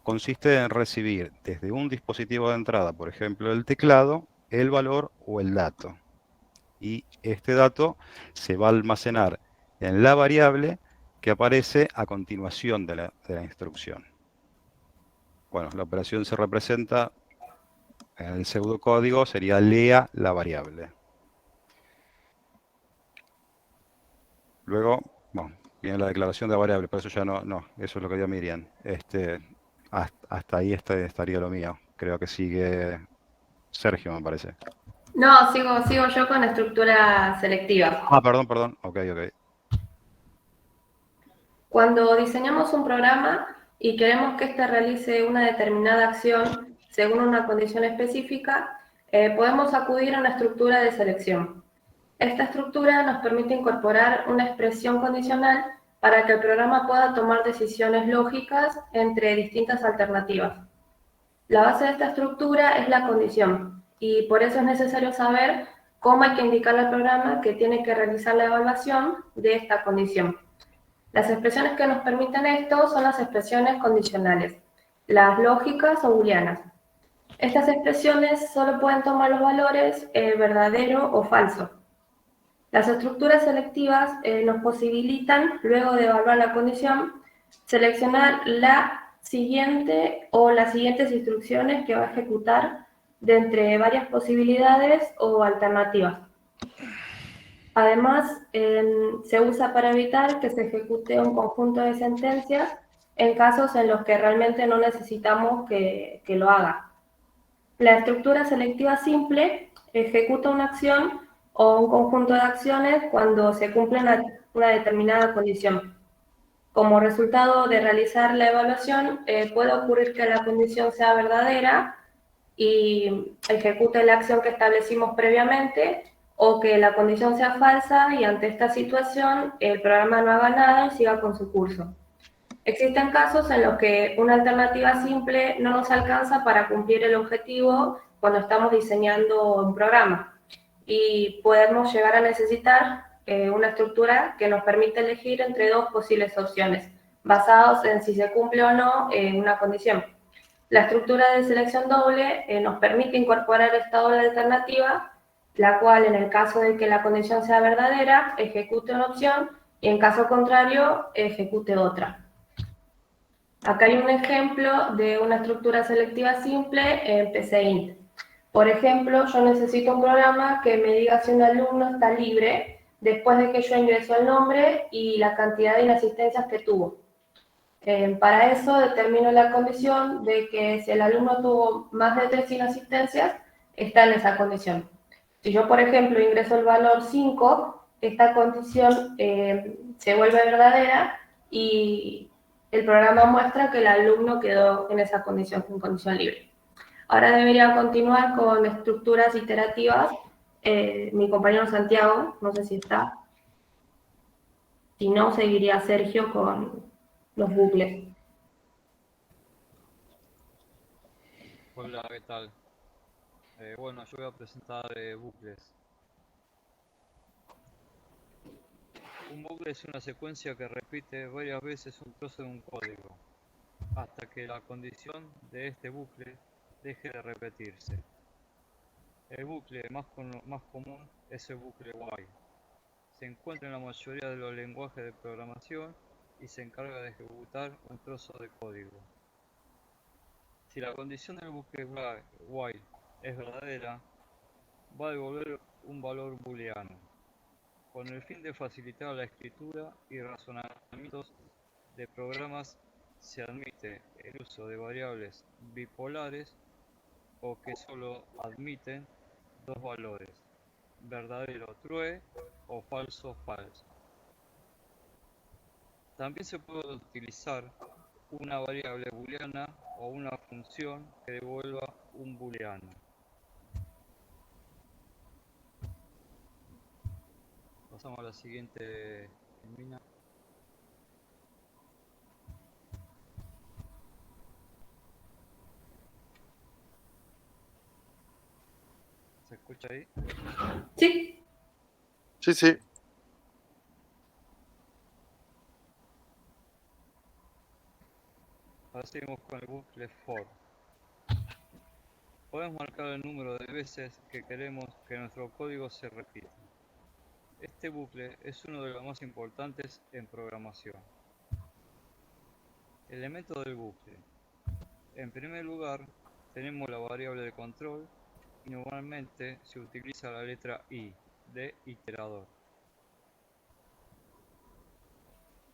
P: consiste en recibir desde un dispositivo de entrada, por ejemplo el teclado, el valor o el dato. Y este dato se va a almacenar en la variable que aparece a continuación de la instrucción. Bueno, la operación se representa en el pseudocódigo, sería lea la variable. Luego, bueno, viene la declaración de variable, pero eso ya no, eso es lo que dio Miriam. Hasta ahí estaría lo mío. Creo que sigue Sergio, me parece.
L: No, sigo yo con estructura selectiva.
P: Ah, perdón. Ok.
L: Cuando diseñamos un programa y queremos que éste realice una determinada acción según una condición específica, podemos acudir a una estructura de selección. Esta estructura nos permite incorporar una expresión condicional para que el programa pueda tomar decisiones lógicas entre distintas alternativas. La base de esta estructura es la condición, y por eso es necesario saber cómo hay que indicarle al programa que tiene que realizar la evaluación de esta condición. Las expresiones que nos permiten esto son las expresiones condicionales, las lógicas o booleanas. Estas expresiones solo pueden tomar los valores verdadero o falso. Las estructuras selectivas nos posibilitan, luego de evaluar la condición, seleccionar la siguiente o las siguientes instrucciones que va a ejecutar de entre varias posibilidades o alternativas. Además, se usa para evitar que se ejecute un conjunto de sentencias en casos en los que realmente no necesitamos que lo haga. La estructura selectiva simple ejecuta una acción o un conjunto de acciones cuando se cumple una determinada condición. Como resultado de realizar la evaluación, puede ocurrir que la condición sea verdadera y ejecute la acción que establecimos previamente, o que la condición sea falsa y ante esta situación el programa no haga nada y siga con su curso. Existen casos en los que una alternativa simple no nos alcanza para cumplir el objetivo cuando estamos diseñando un programa, y podemos llegar a necesitar una estructura que nos permite elegir entre dos posibles opciones, basados en si se cumple o no una condición. La estructura de selección doble nos permite incorporar esta doble alternativa, la cual, en el caso de que la condición sea verdadera, ejecute una opción y, en caso contrario, ejecute otra. Acá hay un ejemplo de una estructura selectiva simple en PCInt. Por ejemplo, yo necesito un programa que me diga si un alumno está libre después de que yo ingreso el nombre y la cantidad de inasistencias que tuvo. Para eso determino la condición de que si el alumno tuvo más de 3 inasistencias, está en esa condición. Si yo, por ejemplo, ingreso el valor 5, esta condición se vuelve verdadera y el programa muestra que el alumno quedó en esa condición, en condición libre. Ahora debería continuar con estructuras iterativas. Mi compañero Santiago, no sé si está. Si no, seguiría Sergio con los bucles.
I: Hola, ¿qué tal? Bueno, yo voy a presentar bucles. Un bucle es una secuencia que repite varias veces un trozo de un código, hasta que la condición de este bucle deje de repetirse. El bucle más común es el bucle while. Se encuentra en la mayoría de los lenguajes de programación y se encarga de ejecutar un trozo de código. Si la condición del bucle while es verdadera, va a devolver un valor booleano. Con el fin de facilitar la escritura y razonamientos de programas, se admite el uso de variables bipolares o que solo admiten dos valores, verdadero true o falso false. También se puede utilizar una variable booleana o una función que devuelva un booleano. Pasamos a la siguiente mina. ¿Se escucha ahí?
L: Sí.
B: Sí, sí.
I: Ahora seguimos con el bucle for. Podemos marcar el número de veces que queremos que nuestro código se repita. Este bucle es uno de los más importantes en programación. Elementos del bucle. En primer lugar, tenemos la variable de control y normalmente se utiliza la letra I de iterador.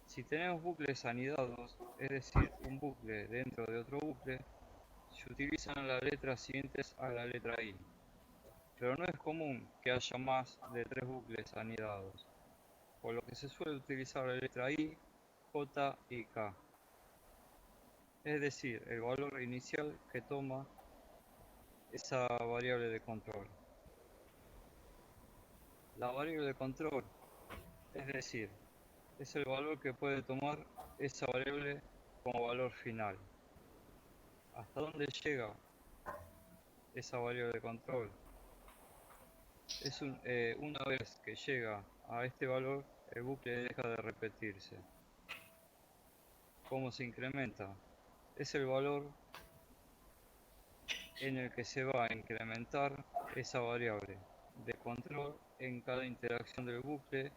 I: Si tenemos bucles anidados, es decir, un bucle dentro de otro bucle, se utilizan las letras siguientes a la letra I. Pero no es común que haya más de 3 bucles anidados, por lo que se suele utilizar la letra I, J y K. Es decir, el valor inicial que toma esa variable de control. la variable de control, es decir, es el valor que puede tomar esa variable como valor final. ¿Hasta dónde llega esa variable de control? Una vez que llega a este valor, el bucle deja de repetirse. ¿Cómo se incrementa? Es el valor en el que se va a incrementar esa variable de control en cada interacción del bucle,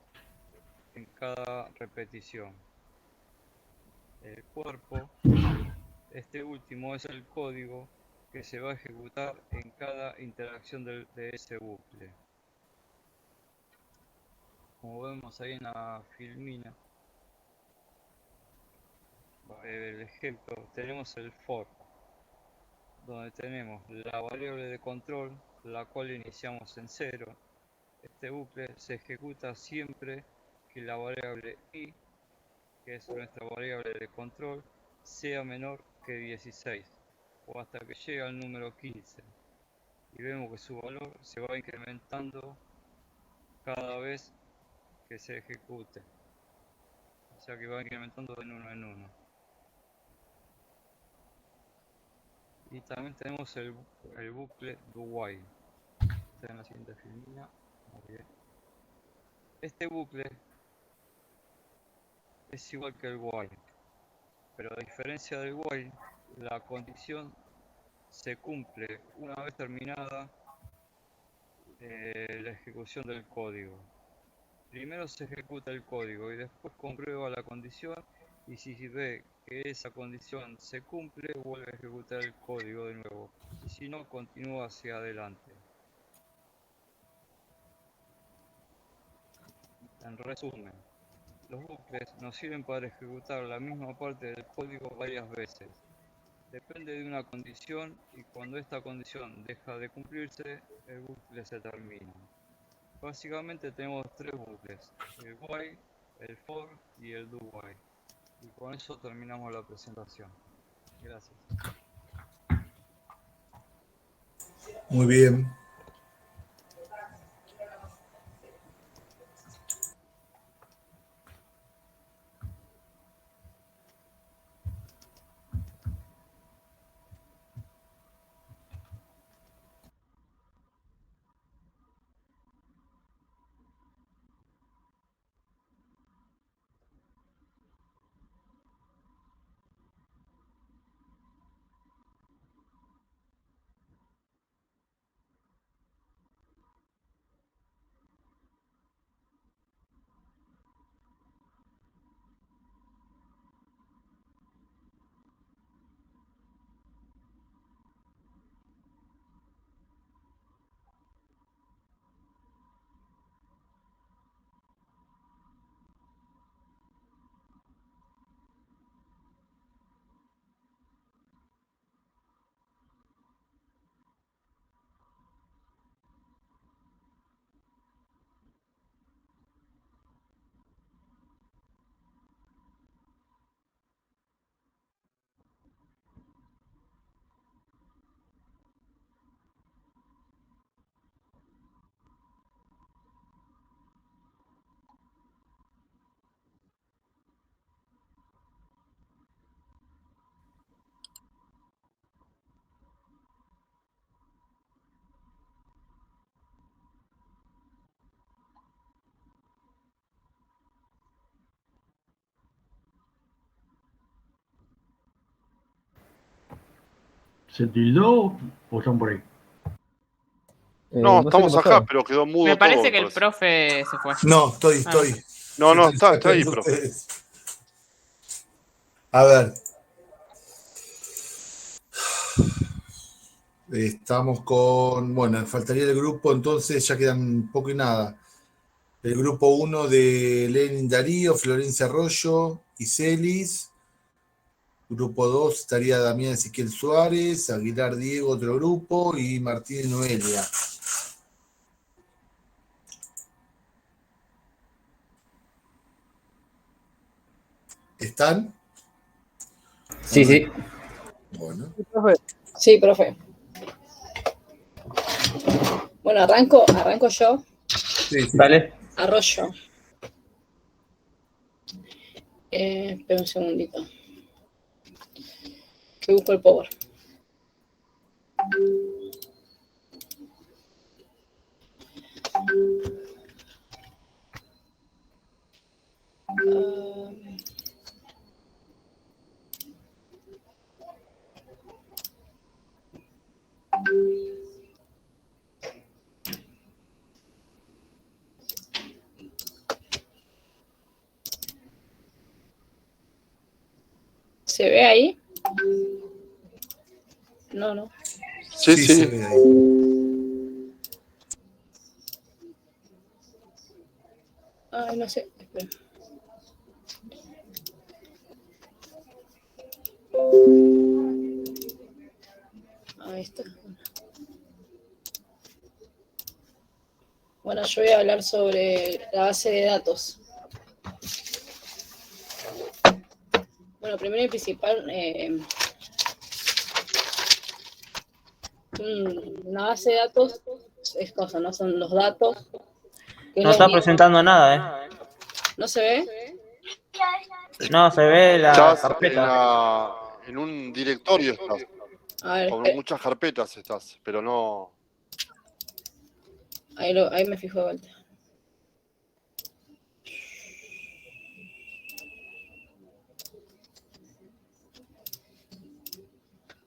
I: en cada repetición. El cuerpo, este último, es el código que se va a ejecutar en cada interacción de ese bucle. Como vemos ahí en la filmina, el ejemplo, tenemos el for, donde tenemos la variable de control, la cual iniciamos en 0. Este bucle se ejecuta siempre que la variable i, que es nuestra variable de control, sea menor que 16, o hasta que llega al número 15. Y vemos que su valor se va incrementando cada vez que se ejecute. O sea que va incrementando de uno en uno. Y también tenemos el bucle do while. Está en la siguiente filmina. Muy bien. Este bucle es igual que el while, pero a diferencia del while, la condición se cumple una vez terminada la ejecución del código. Primero se ejecuta el código y después comprueba la condición, y si ve que esa condición se cumple, vuelve a ejecutar el código de nuevo, y si no, continúa hacia adelante. En resumen, los bucles nos sirven para ejecutar la misma parte del código varias veces. Depende de una condición, y cuando esta condición deja de cumplirse, el bucle se termina. Básicamente tenemos tres bucles: el while, el for y el do while. Y con eso terminamos la presentación. Gracias.
A: Muy bien.
D: ¿Se tildó o están por ahí?
B: No, estamos acá, pero quedó mudo todo.
C: Me parece que el profe se fue.
A: No, estoy.
B: No, está ahí, profe.
A: A ver. Estamos con... Bueno, faltaría el grupo, entonces ya quedan poco y nada. El grupo 1 de Lenin Darío, Florencia Arroyo y Celis. Grupo 2 estaría Damián Ezequiel Suárez, Aguilar Diego, otro grupo, y Martínez Noelia. ¿Están?
Q: Sí, sí.
A: Bueno.
R: Sí, profe. Bueno, arranco yo.
K: Dale.
R: Arroyo. Espera un segundito. Que busco el power. ¿Se ve ahí? No.
B: Sí.
A: se ve ahí.
R: Ay, no sé. Espera. Ahí está. Bueno, yo voy a hablar sobre la base de datos. Bueno, primero y principal, una base de datos es cosa, ¿no? Son los datos.
K: No está presentando nada,
R: ¿No se ve?
K: No, se ve la
B: Estás
K: carpeta.
B: en un directorio, estás.
R: A ver,
B: Con muchas carpetas estás, pero no.
R: ahí me fijo de vuelta.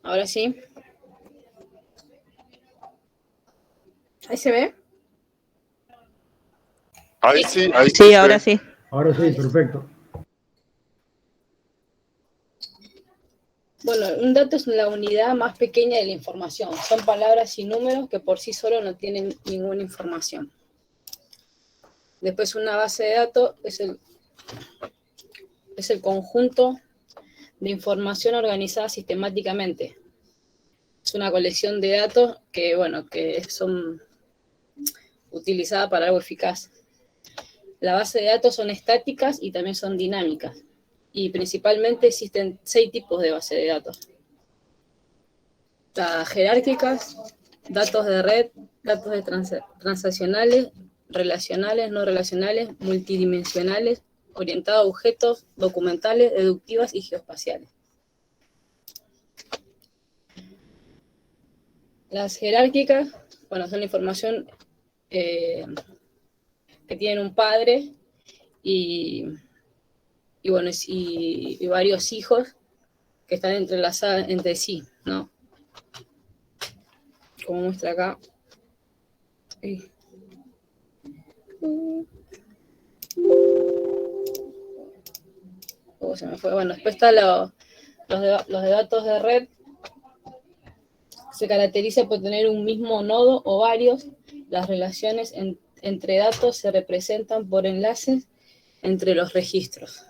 R: Ahora sí. ¿Ahí se ve?
B: Ahí sí,
C: Sí, ahora sí.
D: Ahora sí, perfecto.
R: Bueno, un dato es la unidad más pequeña de la información. Son palabras y números que por sí solo no tienen ninguna información. Después, una base de datos es el conjunto de información organizada sistemáticamente. Es una colección de datos que son utilizadas para algo eficaz. Las bases de datos son estáticas y también son dinámicas. Y principalmente existen 6 tipos de bases de datos. Las jerárquicas, datos de red, datos de transaccionales, relacionales, no relacionales, multidimensionales, orientadas a objetos, documentales, deductivas y geoespaciales. Las jerárquicas, son la información que tienen un padre y varios hijos que están entrelazados entre sí, ¿no? Como muestra acá. Se me fue. Bueno, después está los de datos de red. Se caracteriza por tener un mismo nodo o varios. Las relaciones entre datos se representan por enlaces entre los registros.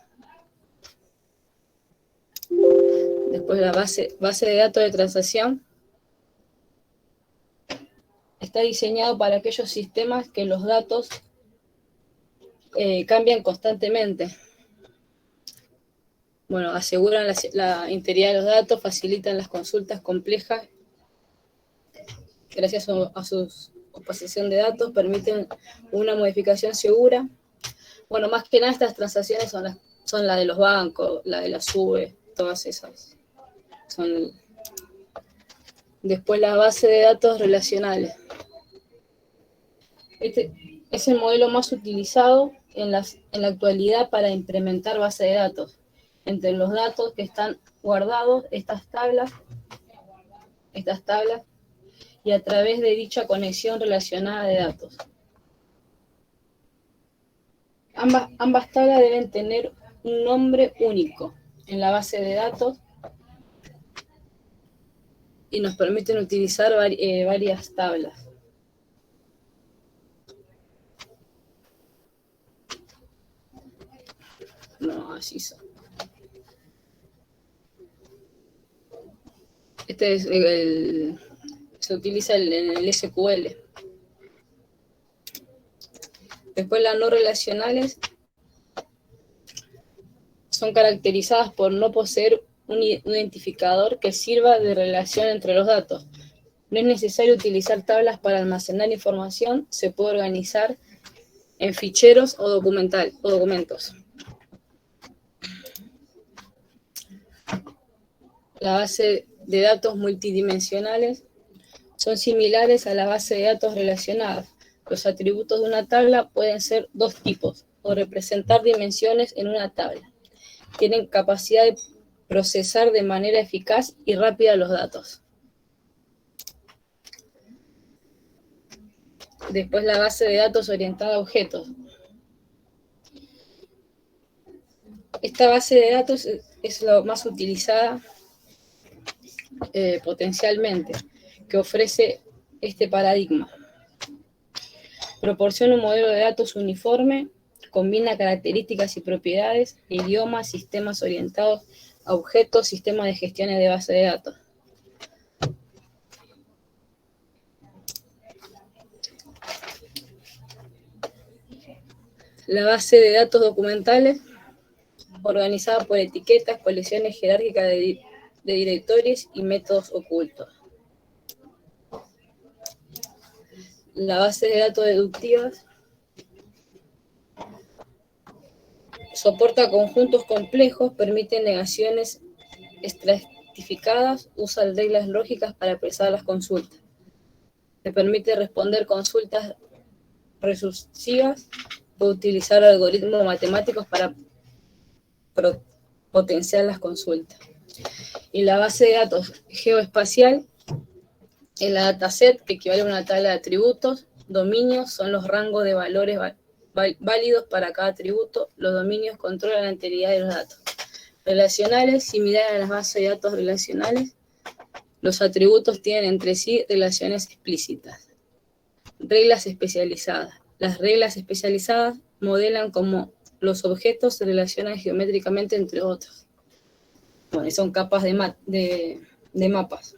R: Después la base de datos de transacción está diseñado para aquellos sistemas que los datos cambian constantemente. Bueno, aseguran la integridad de los datos, facilitan las consultas complejas. Gracias a su posesión de datos, permiten una modificación segura. Bueno, más que nada estas transacciones son las de los bancos, la de la SUBE, todas esas. Después la base de datos relacionales. Este es el modelo más utilizado en la actualidad para implementar base de datos. Entre los datos que están guardados, estas tablas, y a través de dicha conexión relacionada de datos. Ambas tablas deben tener un nombre único en la base de datos y nos permiten utilizar varias tablas. No, así son. Este es se utiliza en el SQL. Después las no relacionales son caracterizadas por no poseer un identificador que sirva de relación entre los datos. No es necesario utilizar tablas para almacenar información, se puede organizar en ficheros o documentos. La base de datos multidimensionales son similares a la base de datos relacionadas. Los atributos de una tabla pueden ser dos tipos o representar dimensiones en una tabla. Tienen capacidad de procesar de manera eficaz y rápida los datos. Después la base de datos orientada a objetos. Esta base de datos es la más utilizada potencialmente, que ofrece este paradigma. Proporciona un modelo de datos uniforme, combina características y propiedades, idiomas, sistemas orientados a objetos, sistemas de gestión de base de datos. La base de datos documentales, organizada por etiquetas, colecciones jerárquicas de directorios y métodos ocultos. La base de datos deductivas soporta conjuntos complejos, permite negaciones estratificadas, usa reglas lógicas para expresar las consultas. Le permite responder consultas recursivas, puede utilizar algoritmos matemáticos para potenciar las consultas. Y la base de datos geoespacial es la dataset, que equivale a una tabla de atributos. Dominios son los rangos de valores válidos para cada atributo. Los dominios controlan la integridad de los datos. Relacionales, similar a las bases de datos relacionales, los atributos tienen entre sí relaciones explícitas. Reglas especializadas. Las reglas especializadas modelan cómo los objetos se relacionan geométricamente entre otros. Bueno, son capas de mapas.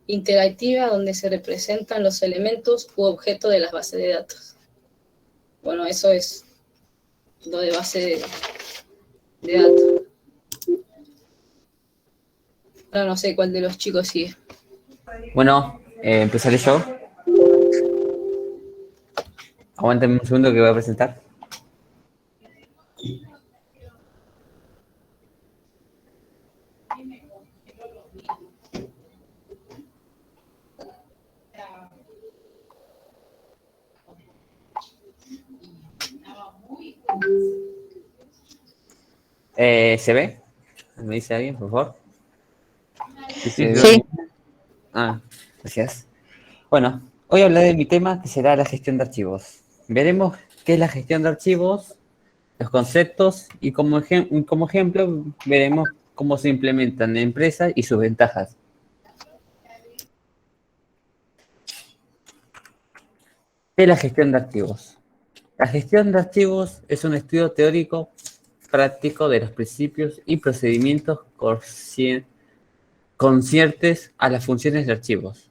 R: Interactiva, donde se representan los elementos u objetos de las bases de datos. Bueno, eso es lo de base de datos. Ahora no sé cuál de los chicos sigue.
Q: Bueno, empezaré yo. Aguántenme un segundo que voy a presentar. ¿Se ve? ¿Me dice alguien, por favor? Sí. Ah, gracias. Bueno, hoy hablaré de mi tema, que será la gestión de archivos. Veremos qué es la gestión de archivos, los conceptos, y como ejemplo veremos cómo se implementan en empresas y sus ventajas. ¿Qué es la gestión de archivos? La gestión de archivos es un estudio teórico práctico de los principios y procedimientos conciertes a las funciones de archivos.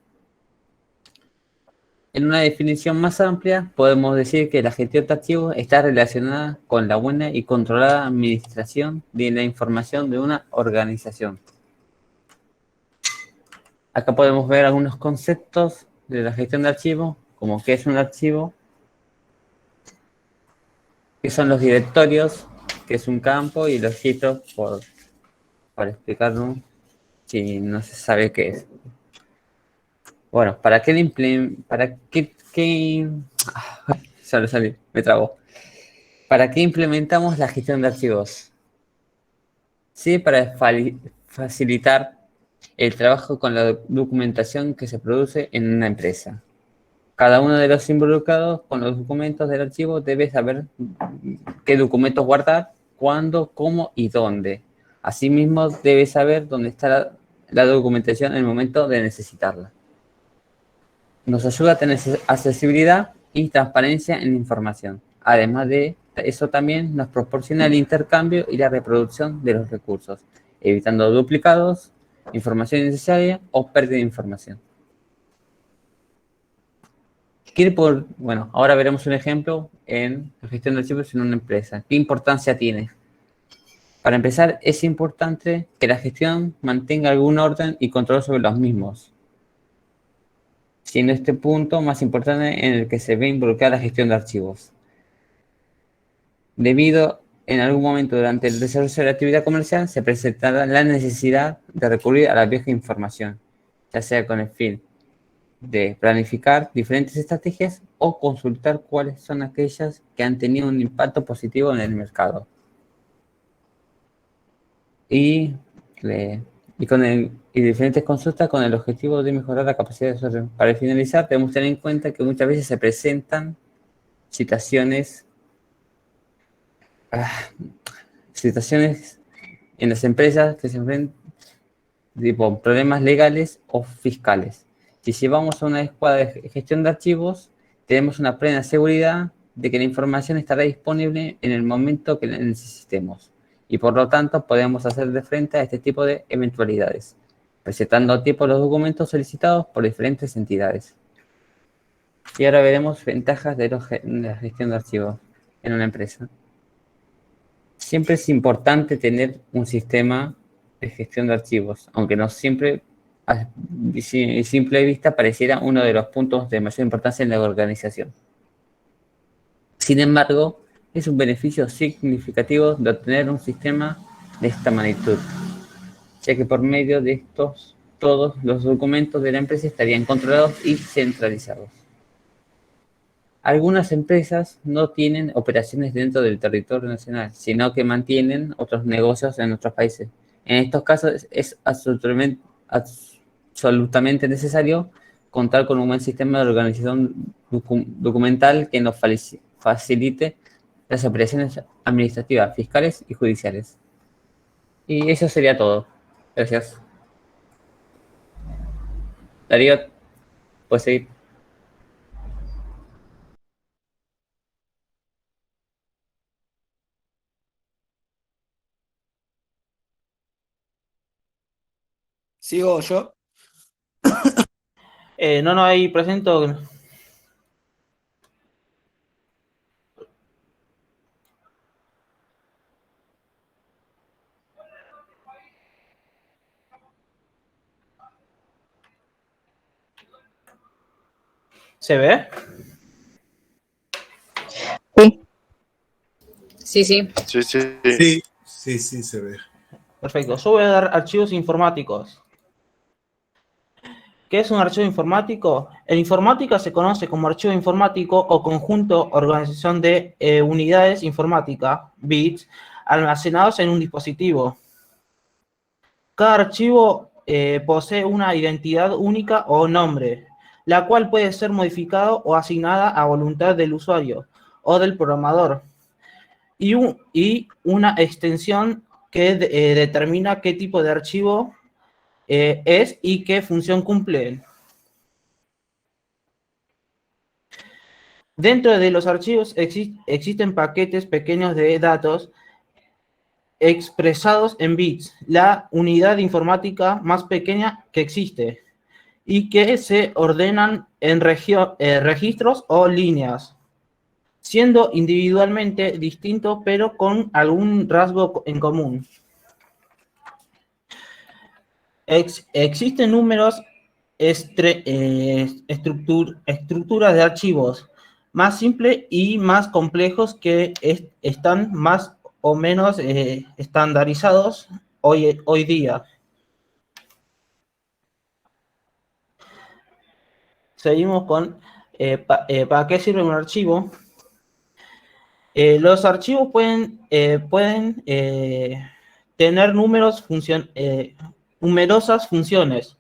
Q: En una definición más amplia, podemos decir que la gestión de archivos está relacionada con la buena y controlada administración de la información de una organización. Acá podemos ver algunos conceptos de la gestión de archivos, como qué es un archivo, qué son los directorios, que es un campo, y los registros, para explicarlo, si no se sabe qué es. Bueno, ¿para qué me trabo. ¿Para qué implementamos la gestión de archivos? Sí, para facilitar el trabajo con la documentación que se produce en una empresa. Cada uno de los involucrados con los documentos del archivo debe saber qué documentos guardar, cuándo, cómo y dónde. Asimismo, debe saber dónde está la documentación en el momento de necesitarla. Nos ayuda a tener accesibilidad y transparencia en la información. Además de eso, también nos proporciona el intercambio y la reproducción de los recursos, evitando duplicados, información innecesaria o pérdida de información. Bueno, ahora veremos un ejemplo en la gestión de archivos en una empresa. ¿Qué importancia tiene? Para empezar, es importante que la gestión mantenga algún orden y control sobre los mismos. siendo este punto más importante en el que se ve involucrada la gestión de archivos. Debido en algún momento durante el desarrollo de la actividad comercial se presentará la necesidad de recurrir a la vieja información, ya sea con el fin de planificar diferentes estrategias o consultar cuáles son aquellas que han tenido un impacto positivo en el mercado. Y diferentes consultas con el objetivo de mejorar la capacidad de absorción. Para finalizar, debemos tener en cuenta que muchas veces se presentan situaciones en las empresas que se enfrentan tipo problemas legales o fiscales. Si llevamos a una escuadra de gestión de archivos, tenemos una plena seguridad de que la información estará disponible en el momento que la necesitemos y por lo tanto podemos hacer de frente a este tipo de eventualidades, presentando a tiempo los documentos solicitados por diferentes entidades. Y ahora veremos ventajas de la gestión de archivos en una empresa. Siempre es importante tener un sistema de gestión de archivos, aunque no siempre a simple vista pareciera uno de los puntos de mayor importancia en la organización. Sin embargo, es un beneficio significativo de obtener un sistema de esta magnitud, ya que por medio de estos todos los documentos de la empresa estarían controlados y centralizados. Algunas empresas no tienen operaciones dentro del territorio nacional, sino que mantienen otros negocios en otros países. En estos casos es absolutamente necesario contar con un buen sistema de organización documental que nos facilite las operaciones administrativas, fiscales y judiciales. Y eso sería todo. Gracias. Darío, puedes seguir.
S: ¿Sigo yo?
K: No, ahí presento. ¿Se ve?
R: Sí, sí.
A: Sí, se ve.
K: Perfecto. Yo voy a dar archivos informáticos. ¿Qué es un archivo informático? En informática se conoce como archivo informático o conjunto organización de unidades informáticas, bits, almacenados en un dispositivo. Cada archivo posee una identidad única o nombre, la cual puede ser modificado o asignada a voluntad del usuario o del programador, y una extensión que determina qué tipo de archivo es y qué función cumple. Dentro de los archivos existen paquetes pequeños de datos expresados en bits, la unidad informática más pequeña que existe, y que se ordenan en registros o líneas, siendo individualmente distintos pero con algún rasgo en común. Existen números estructuras de archivos más simples y más complejos que están más o menos estandarizados hoy día. Seguimos con ¿para qué sirve un archivo? Los archivos pueden tener numerosas funciones,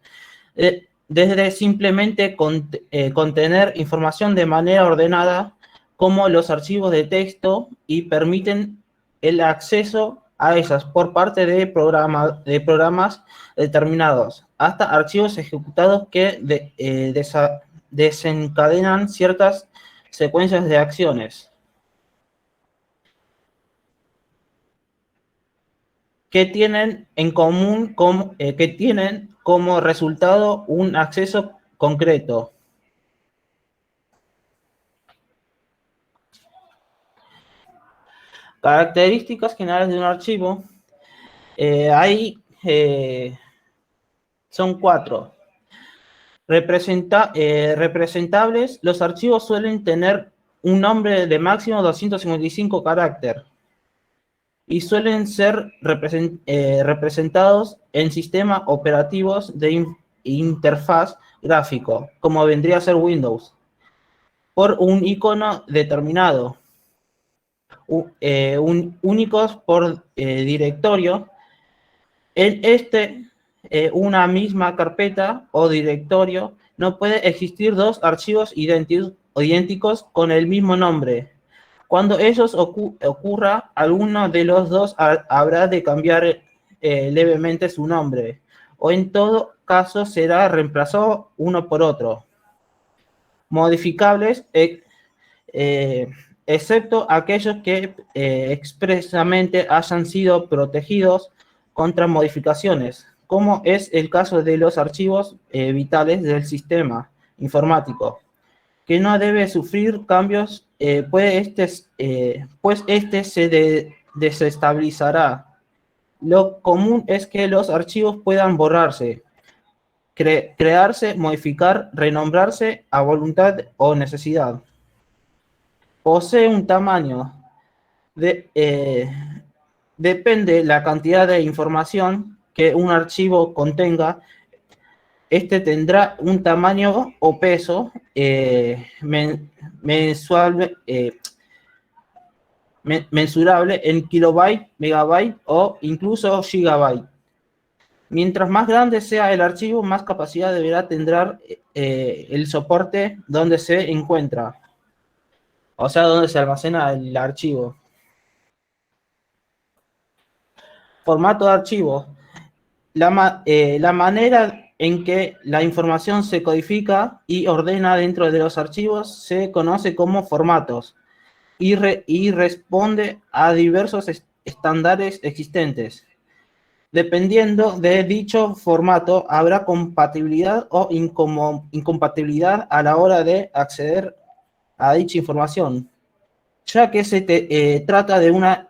K: desde simplemente contener información de manera ordenada, como los archivos de texto, y permiten el acceso a esas por parte de programas determinados, hasta archivos ejecutados que desencadenan ciertas secuencias de acciones que tienen en común que tienen como resultado un acceso concreto. Características generales de un archivo. Son 4. representables, los archivos suelen tener un nombre de máximo 255 caracteres y suelen ser representados en sistemas operativos de interfaz gráfico, como vendría a ser Windows, por un icono determinado, únicos por directorio. En una misma carpeta o directorio no puede existir dos archivos idénticos con el mismo nombre. Cuando eso ocurra, alguno de los dos habrá de cambiar levemente su nombre, o en todo caso será reemplazado uno por otro. Modificables, excepto aquellos que expresamente hayan sido protegidos contra modificaciones, como es el caso de los archivos vitales del sistema informático, que no debe sufrir cambios, pues este se desestabilizará. Lo común es que los archivos puedan borrarse, crearse, modificar, renombrarse a voluntad o necesidad. Posee un tamaño depende la cantidad de información que un archivo contenga. Este tendrá un tamaño o peso mensurable en kilobyte, megabyte o incluso gigabyte. Mientras más grande sea el archivo, más capacidad tendrá el soporte donde se encuentra, o sea, donde se almacena el archivo. Formato de archivo. La manera en que la información se codifica y ordena dentro de los archivos se conoce como formatos y responde a diversos estándares existentes. Dependiendo de dicho formato, habrá compatibilidad o incompatibilidad a la hora de acceder a dicha información, ya que se trata de una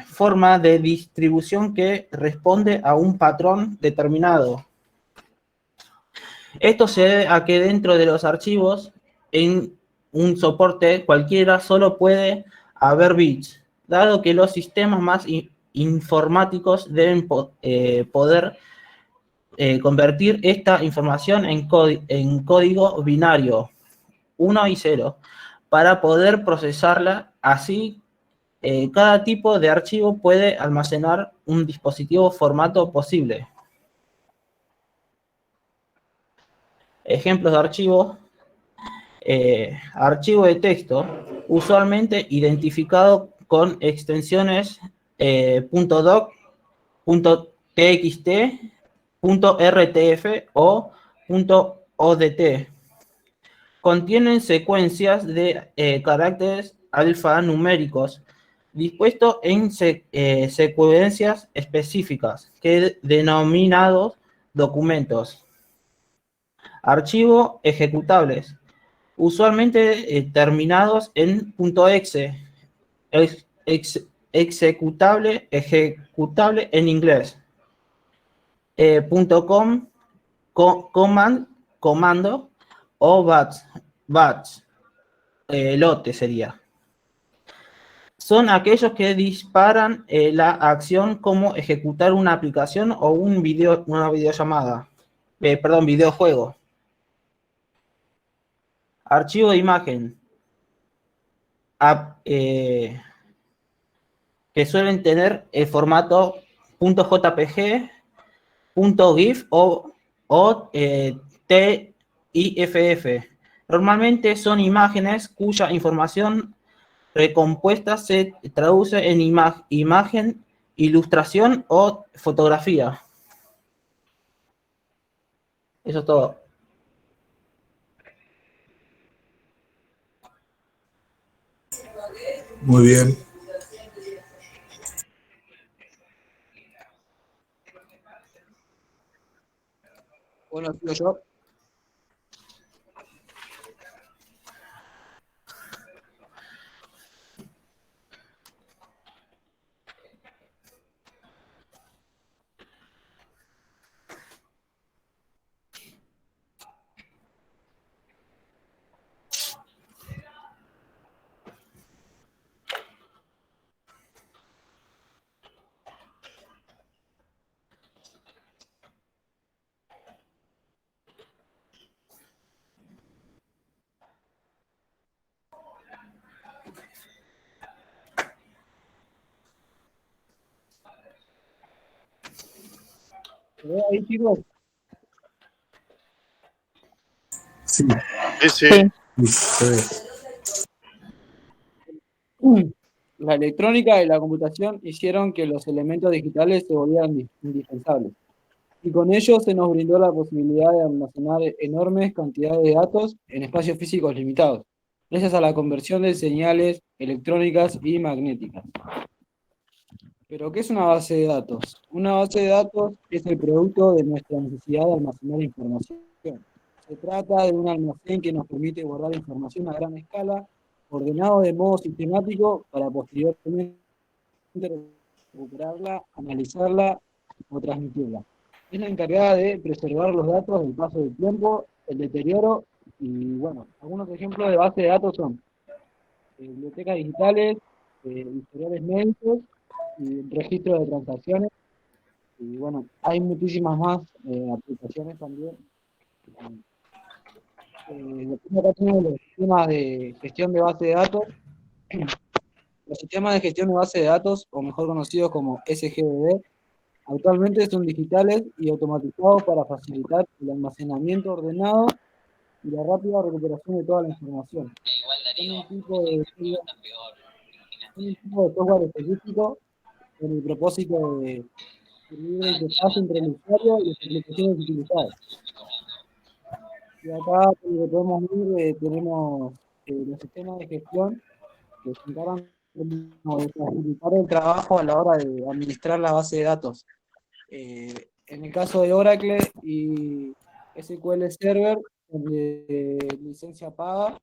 K: forma de distribución que responde a un patrón determinado. Esto se debe a que dentro de los archivos, en un soporte cualquiera, solo puede haber bits, dado que los sistemas más informáticos deben poder convertir esta información en código binario, 1 y 0, para poder procesarla. Así, cada tipo de archivo puede almacenar un dispositivo formato posible. Ejemplos de archivos. Archivo de texto, usualmente identificado con extensiones .doc, .txt, .rtf o .odt. Contienen secuencias de caracteres alfanuméricos dispuestos en secuencias específicas, que denominados documentos. Archivos ejecutables, usualmente terminados en .exe, ejecutable en inglés, .com, comando o batch, lote sería. Son aquellos que disparan la acción como ejecutar una aplicación o una videollamada, videojuego. Archivo de imagen, que suelen tener el formato .jpg, .gif o TIFF. Normalmente son imágenes cuya información recompuesta se traduce en imagen, ilustración o fotografía. Eso es todo.
A: Muy bien.
S: Bueno, sigo yo. ¿Se ve ahí, chicos?
A: Sí.
B: Sí.
A: Sí, se ve.
S: La electrónica y la computación hicieron que los elementos digitales se volvieran indispensables. Y con ello se nos brindó la posibilidad de almacenar enormes cantidades de datos en espacios físicos limitados, gracias a la conversión de señales electrónicas y magnéticas. ¿Pero qué es una base de datos? Una base de datos es el producto de nuestra necesidad de almacenar información. Se trata de un almacén que nos permite guardar información a gran escala, ordenado de modo sistemático para posteriormente recuperarla, analizarla o transmitirla. Es la encargada de preservar los datos del paso del tiempo, el deterioro y, bueno, algunos ejemplos de base de datos son bibliotecas digitales, historiales médicos y registro de transacciones. Y, bueno, hay muchísimas más aplicaciones también. Acá tenemos los sistemas de gestión de base de datos. Los sistemas de gestión de base de datos, o mejor conocidos como SGBD, actualmente son digitales y automatizados para facilitar el almacenamiento ordenado y la rápida recuperación de toda la información. Son un tipo de software específico con el propósito de servir de interfaz entre el usuario y las aplicaciones utilizadas. Y acá, como podemos ver, tenemos los sistemas de gestión que se encargan de facilitar el trabajo a la hora de administrar la base de datos. En el caso de Oracle y SQL Server, son de licencia paga,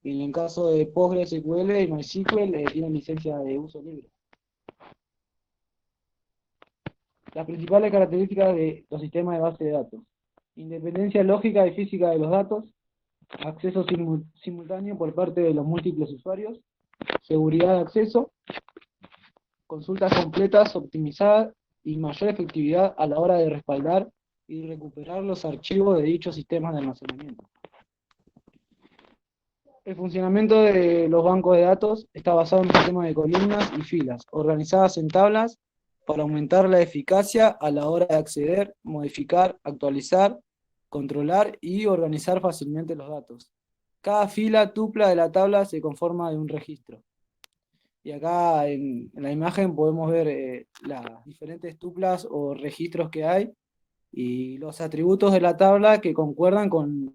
S: y en el caso de PostgreSQL y MySQL tienen licencia de uso libre. Las principales características de los sistemas de base de datos: independencia lógica y física de los datos, acceso simultáneo por parte de los múltiples usuarios, seguridad de acceso, consultas completas, optimizadas y mayor efectividad a la hora de respaldar y recuperar los archivos de dichos sistemas de almacenamiento. El funcionamiento de los bancos de datos está basado en un sistema de columnas y filas, organizadas en tablas para aumentar la eficacia a la hora de acceder, modificar, actualizar, controlar y organizar fácilmente los datos. Cada fila tupla de la tabla se conforma de un registro. Y acá en la imagen podemos ver las diferentes tuplas o registros que hay y los atributos de la tabla que concuerdan con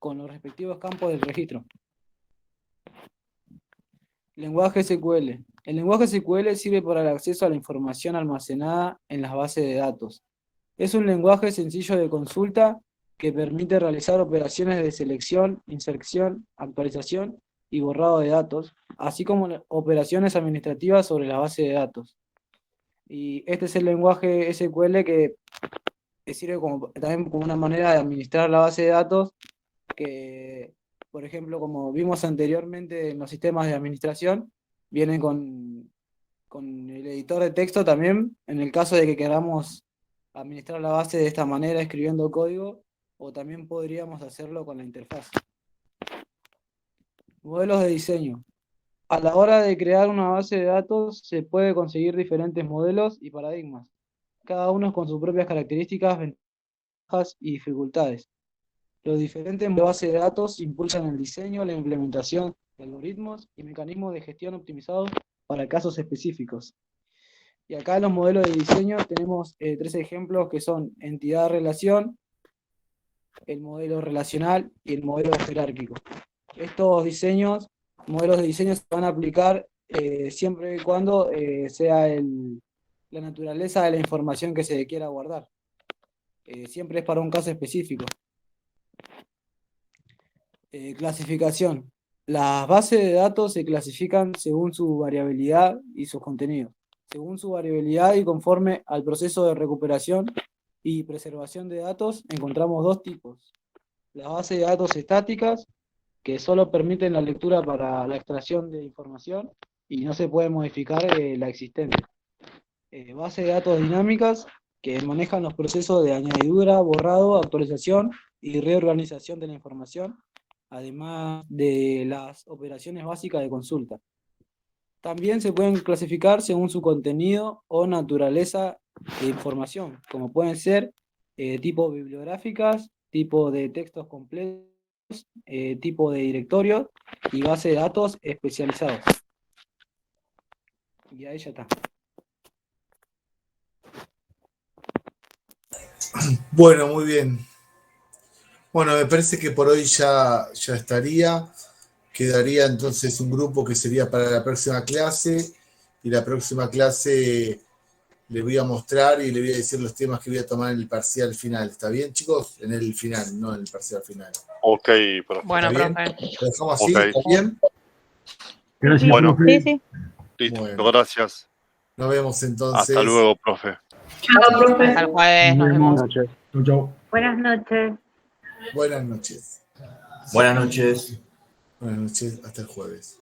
S: los respectivos campos del registro. Lenguaje SQL. El lenguaje SQL sirve para el acceso a la información almacenada en las bases de datos. Es un lenguaje sencillo de consulta que permite realizar operaciones de selección, inserción, actualización y borrado de datos, así como operaciones administrativas sobre la base de datos. Y este es el lenguaje SQL que sirve también como una manera de administrar la base de datos, que, por ejemplo, como vimos anteriormente en los sistemas de administración, vienen con el editor de texto también, en el caso de que queramos administrar la base de esta manera escribiendo código, o también podríamos hacerlo con la interfaz. Modelos de diseño. A la hora de crear una base de datos se puede conseguir diferentes modelos y paradigmas, cada uno con sus propias características, ventajas y dificultades. Los diferentes bases de datos impulsan el diseño, la implementación de algoritmos y mecanismos de gestión optimizados para casos específicos. Y acá en los modelos de diseño tenemos 3 ejemplos que son entidad-relación, el modelo relacional y el modelo jerárquico. Estos modelos de diseño se van a aplicar siempre y cuando sea la naturaleza de la información que se quiera guardar. Siempre es para un caso específico. Clasificación. Las bases de datos se clasifican según su variabilidad y sus contenidos. Según su variabilidad y conforme al proceso de recuperación y preservación de datos, encontramos 2 tipos. Las bases de datos estáticas, que solo permiten la lectura para la extracción de información y no se puede modificar la existente. Bases de datos dinámicas, que manejan los procesos de añadidura, borrado, actualización y reorganización de la información, además de las operaciones básicas de consulta. También se pueden clasificar según su contenido o naturaleza de información, como pueden ser tipo bibliográficas, tipo de textos completos, tipo de directorios y base de datos especializados. Y ahí ya está.
A: Bueno, muy bien. Bueno, me parece que por hoy ya estaría. Quedaría entonces un grupo que sería para la próxima clase. Y la próxima clase les voy a mostrar y les voy a decir los temas que voy a tomar en el parcial final. ¿Está bien, chicos? En el final, no en el parcial final.
B: Ok, profe.
C: Bueno,
A: ¿Está bien?
C: profe.
A: ¿Lo dejamos así?
B: Ok.
A: ¿Está bien?
D: Gracias,
B: Bueno.
D: profe.
O: Sí.
B: Listo,
A: Bueno.
B: gracias.
A: Nos vemos entonces.
B: Hasta luego, profe.
H: Chao, profe.
C: Hasta el jueves, nos vemos.
D: Chau, chau.
N: Buenas noches.
A: Buenas noches.
T: Buenas noches.
A: Buenas noches, hasta el jueves.